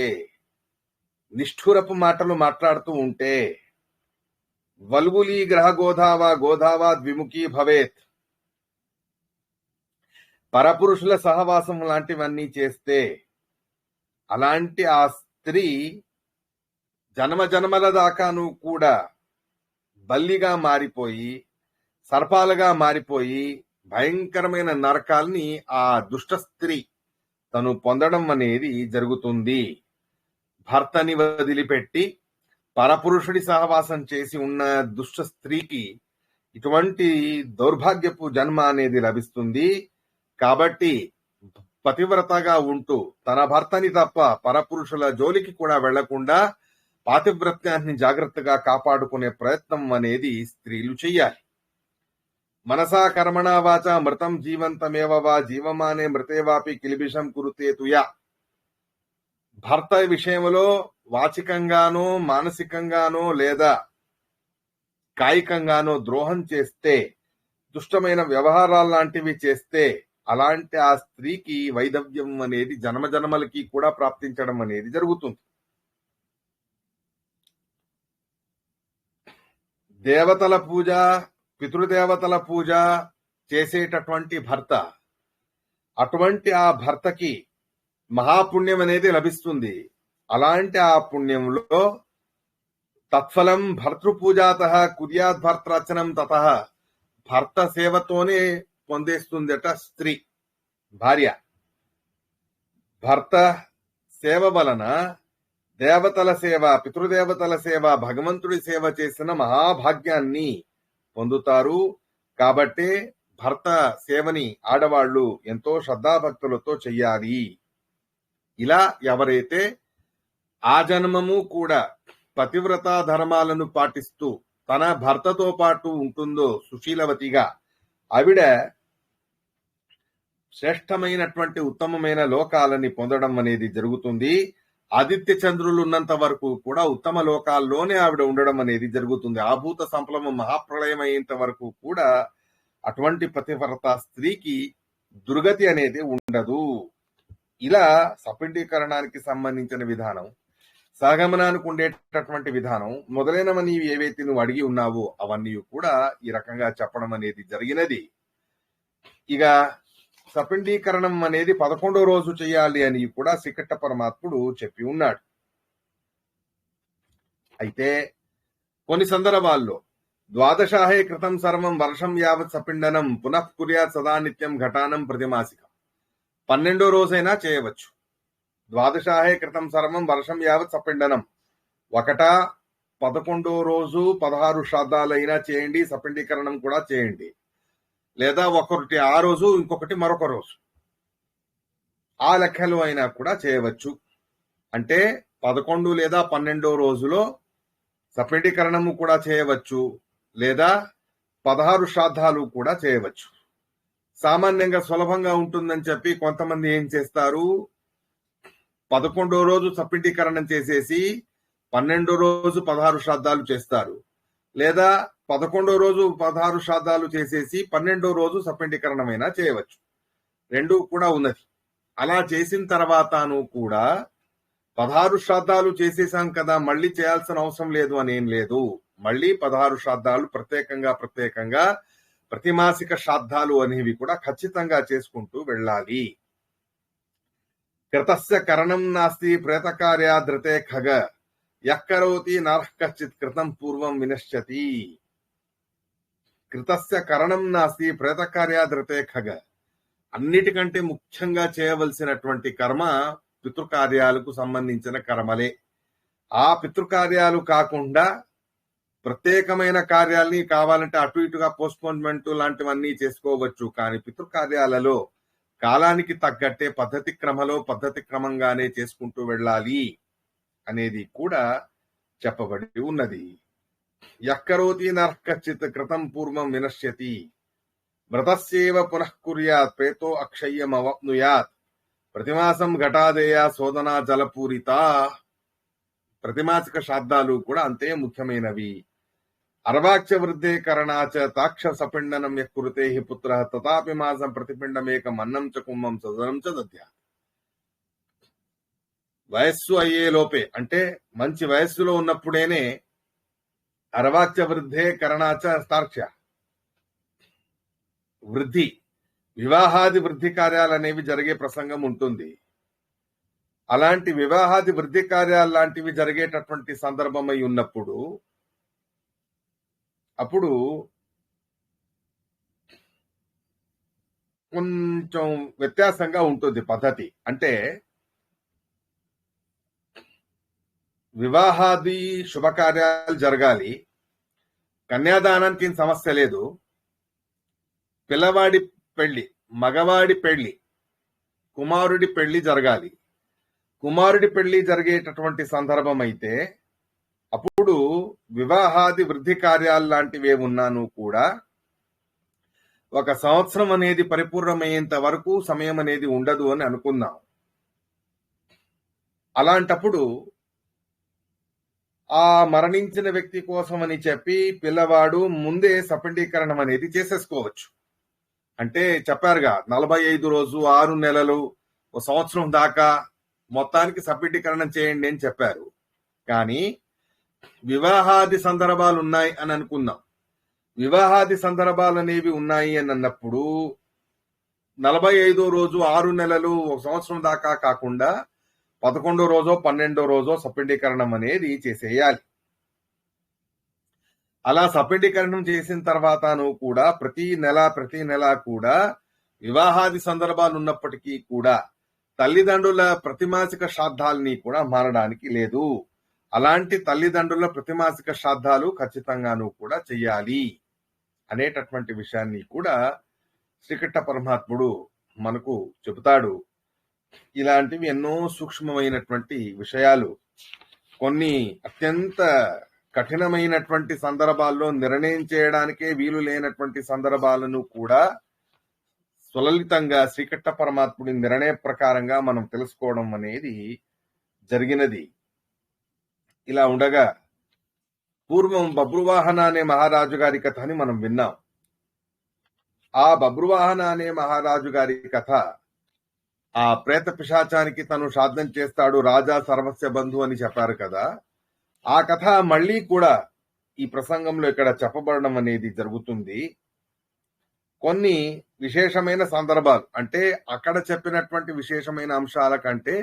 నిష్ఠురపు మాటలు మాట్లాడుతూ ఉంటే, వల్గులీ గ్రహ గోధావా ద్విముఖీ భవేత్, పరపురుషుల సహవాసం లాంటివన్నీ చేస్తే, అలాంటి ఆ స్త్రీ జన్మ జన్మల దాకాను కూడా బల్లిగా మారిపోయి, సర్పాలుగా మారిపోయి, భయంకరమైన నరకాల్ని ఆ దుష్ట స్త్రీ తను పొందడం అనేది జరుగుతుంది. భర్తని వదిలిపెట్టి పరపురుషుడి సహవాసం చేసి ఉన్న దుష్ట స్త్రీకి ఇటువంటి దౌర్భాగ్యపు జన్మ అనేది లభిస్తుంది. కాబట్టి పతివ్రతగా ఉంటూ తన భర్తని తప్ప పరపురుషుల జోలికి కూడా వెళ్లకుండా పాతివ్రత్యాన్ని జాగ్రత్తగా కాపాడుకునే ప్రయత్నం అనేది స్త్రీలు చెయ్యాలి. మనసా కర్మణా వాచ మృతం జీవంతమేవ వా జీవమానే మృతేవాపి కిలిబిషం కురుతే తుయా. భర్త విషయంలో వాచికంగానో మానసికంగానో లేదా కాయికంగానో ద్రోహం చేస్తే, దుష్టమైన వ్యవహారాలు లాంటివి చేస్తే, అలాంటి ఆ స్త్రీకి వైధవ్యం అనేది జన్మజన్మలకి కూడా ప్రాప్తించడం అనేది జరుగుతుంది. దేవతల పూజ, పితృదేవతల పూజ చేసేటటువంటి భర్త, అటువంటి ఆ భర్తకి మహాపుణ్యం అనేది లభిస్తుంది. అలాంటి ఆ పుణ్యంలో తత్ఫలం భర్తృపూజాత కుర్యాద్భర్తరచనం తతః, భర్త సేవతోనే పొందేస్తుందట స్త్రీ, భార్య. భర్త సేవ వలన దేవతల సేవ, పితృదేవతల సేవ, భగవంతుడి సేవ చేసిన మహాభాగ్యాన్ని పొందుతారు. కాబట్టి భర్త సేవని ఆడవాళ్లు ఎంతో శ్రద్ధాభక్తులతో చెయ్యాలి. ఇలా ఎవరైతే ఆ జన్మము కూడా పతివ్రత ధర్మాలను పాటిస్తూ తన భర్తతో పాటు ఉంటుందో సుశీలవతిగా, ఆవిడ శ్రేష్టమైనటువంటి ఉత్తమమైన లోకాలని పొందడం అనేది జరుగుతుంది. ఆదిత్య చంద్రులు ఉన్నంత వరకు కూడా ఉత్తమ లోకాల్లోనే ఆవిడ ఉండడం అనేది జరుగుతుంది. ఆభూత సంప్లవం మహాప్రళయం అయ్యేంత వరకు కూడా అటువంటి పతివ్రత స్త్రీకి దుర్గతి అనేది ఉండదు. ఇలా సపిండీకరణానికి సంబంధించిన విధానం, సహగమనానికి ఉండేటటువంటి విధానం మొదలైనవన్నీ ఏవైతే నువ్వు అడిగి ఉన్నావో అవన్నీ కూడా ఈ రకంగా చెప్పడం అనేది జరిగినది. ఇక సపిండీకరణం అనేది 11వ రోజు చేయాలి అని కూడా శ్రీకృష్ణ పరమాత్ముడు చెప్పి ఉన్నాడు. అయితే కొన్ని సందర్భాల్లో ద్వాదశాహే కృతం సర్వం వర్షం యావత్ సపిండనం పునః కుర్యాత్ సదా నిత్యం ఘటానం ప్రతిమాసికం. 12వ రోజైనా చేయవచ్చు. ద్వాదశాహే కృతం సర్వం వర్షం యావత్ సపిండనం, 11వ రోజు 16 శ్రాద్ధాలైనా చేయండి, సపిండీకరణం కూడా చేయండి. లేదా ఒకటి ఆ రోజు, ఇంకొకటి మరొక రోజు, ఆ లెక్కలు అయినా కూడా చేయవచ్చు. అంటే 11 లేదా 12వ రోజులో సపిండీకరణము కూడా చేయవచ్చు, లేదా 16 శ్రాద్ధాలు కూడా చేయవచ్చు. సామాన్యంగా సులభంగా ఉంటుందని చెప్పి కొంతమంది ఏం చేస్తారు, 11వ రోజు సపిండీకరణం చేసేసి 12వ రోజు 16 శ్రాద్ధాలు చేస్తారు. లేదా 11వ రోజు 16 శ్రాద్ధాలు చేసేసి 12వ రోజు సపిండీకరణమైనా చేయవచ్చు. రెండు కూడా ఉన్నది. అలా చేసిన తర్వాతను కూడా 16 శ్రాద్ధాలు చేసేసాం కదా, మళ్ళీ చేయాల్సిన అవసరం లేదు అనేం లేదు. మళ్ళీ 16 శ్రాద్ధాలు ప్రత్యేకంగా ప్రతిమాసిక శ్రాద్ధాలు అనేవి కూడా ఖచ్చితంగా చేసుకుంటూ వెళ్ళాలి. కృతస్య కరణం నాస్తి ప్రేతకార్యాద్రతే ఖగ, యక్కరోతి నరః కశ్చిత్ కృతం పూర్వం వినశ్యతి. కృతస్య కరణం నాస్తి ప్రేతకార్యాద్రతే ఖగ. అన్నిటికంటే ముఖ్యంగా చేయవలసినటువంటి కర్మ పితృకార్యాలకు సంబంధించిన కర్మలే. ఆ పితృకార్యాలు కాకుండా ప్రత్యేకమైన కార్యాలని కావాలంటే అటు ఇటుగా పోస్ట్పోన్మెంట్ లాంటివన్నీ చేసుకోవచ్చు. కానీ పితృకార్యాలలో కాలానికి తగ్గట్టే పద్ధతి క్రమంగానే చేసుకుంటూ వెళ్ళాలి అనేది కూడా చెప్పబడి ఉన్నది. యక్కరోతి నరకచిత్ కృతం పూర్వం వినశ్యతి వ్రతస్యేవ పునః కుర్యాత్ ప్రేతో అక్షయ్యమవప్నుయాత్ ప్రతిమాసం ఘటాదేయ శోధనా జలపూరిత. ప్రతిమాసిక శ్రాద్ధాలు కూడా అంతే ముఖ్యమైనవి. అర్వాక్ష వృద్ధే కరణాచ తాక్ష సపిండనం యకురుతే హి పుత్ర తథాపి మాసం ప్రతిపిండమేకం అన్నం చ కుంభం సదనం చ దద్యాత్. వయస్సు అయ్యే లోపే అంటే మంచి వయస్సులో ఉన్నప్పుడేనే అర్వాక్ష వృద్ధే కరణాచ తాక్ష వృద్ధి వివాహాది వృద్ధి కార్యాలు అనేవి జరిగే ప్రసంగం ఉంటుంది. అలాంటి వివాహాది వృద్ధి కార్యాలు లాంటివి జరిగేటటువంటి సందర్భమై ఉన్నప్పుడు అప్పుడు కొంచెం వ్యత్యాసంగా ఉంటుంది పద్ధతి. అంటే వివాహాది శుభకార్యాలు జరగాలి, కన్యాదానానికి సమస్య లేదు, పిల్లవాడి పెళ్లి, మగవాడి పెళ్లి, కుమారుడి పెళ్లి జరగాలి. కుమారుడి పెళ్లి జరిగేటటువంటి సందర్భం అయితే అప్పుడు వివాహాది వృద్ధి కార్యాలు లాంటివి ఉన్నాను కూడా 1 సంవత్సరం అనేది పరిపూర్ణమయ్యేంత వరకు సమయం అనేది ఉండదు అని అనుకుందాం. అలాంటప్పుడు ఆ మరణించిన వ్యక్తి కోసం అని చెప్పి పిల్లవాడు ముందే సపిండీకరణం అనేది చేసేసుకోవచ్చు. అంటే చెప్పారుగా 45 రోజు 6 నెలలు 1 సంవత్సరం దాకా మొత్తానికి సపిండీకరణం చేయండి అని చెప్పారు. కానీ వివాహాది సందర్భాలు ఉన్నాయి అని అనుకుందాం. వివాహాది సందర్భాలు అనేవి ఉన్నాయి అని అన్నప్పుడు 45 రోజు 6 నెలలు 1 సంవత్సరం దాకా కాకుండా 11 రోజో 12 రోజో సపిండీకరణం అనేది చేసేయాలి. అలా సపిండీకరణం చేసిన తర్వాతను కూడా ప్రతి నెల కూడా వివాహాది సందర్భాలు ఉన్నప్పటికీ కూడా తల్లిదండ్రుల ప్రతిమాసిక శ్రాద్ధాలని కూడా మారడానికి లేదు. అలాంటి తల్లిదండ్రుల ప్రతిమాసిక శ్రాద్ధాలు ఖచ్చితంగాను కూడా చెయ్యాలి అనేటటువంటి విషయాన్ని కూడా శ్రీకృష్ణ పరమాత్ముడు మనకు చెబుతాడు. ఇలాంటివి ఎన్నో సూక్ష్మమైనటువంటి విషయాలు, కొన్ని అత్యంత కఠినమైనటువంటి సందర్భాల్లో నిర్ణయం చేయడానికే వీలు లేనటువంటి సందర్భాలను కూడా సులలితంగా శ్రీకృష్ణ పరమాత్ముడి నిర్ణయ ప్రకారంగా మనం తెలుసుకోవడం అనేది జరిగినది. ఇలా ఉండగా పూర్వం బబ్రువాహన అనే మహారాజు గారి కథ అని మనం విన్నాం. ఆ బబ్రువాహన అనే మహారాజు గారి కథ, ఆ ప్రేత పిశాచానికి తను శ్రాద్ధం చేస్తాడు రాజా సర్వస్య బంధు అని చెప్పారు కదా, ఆ కథ మళ్ళీ కూడా ఈ ప్రసంగంలో ఇక్కడ చెప్పబడడం అనేది జరుగుతుంది. కొన్ని విశేషమైన సందర్భాలు అంటే అక్కడ చెప్పినటువంటి విశేషమైన అంశాల కంటే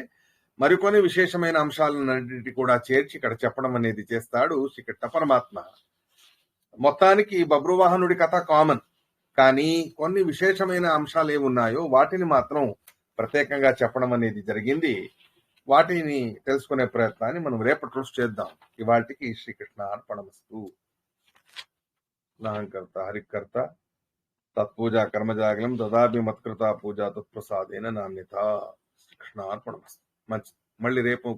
మరికొన్ని విశేషమైన అంశాలన్నింటి కూడా చేర్చి ఇక్కడ చెప్పడం అనేది చేస్తాడు శ్రీకృష్ణ పరమాత్మ. మొత్తానికి బబ్రువాహనుడి కథ కామన్, కానీ కొన్ని విశేషమైన అంశాలు ఏమున్నాయో వాటిని మాత్రం ప్రత్యేకంగా చెప్పడం అనేది జరిగింది. వాటిని తెలుసుకునే ప్రయత్నాన్ని మనం రేపటి రోజు చేద్దాం. ఇవాటికి శ్రీకృష్ణ అర్పణమస్తు. నాహంకర్త హరికర్త తత్పూజా కర్మజాగలం దదాభి మత్కృత పూజా తత్ప్రసాదేన నాణ్యత. శ్రీకృష్ణ అర్పణమస్తు. మంచి మళ్ళీ రేపు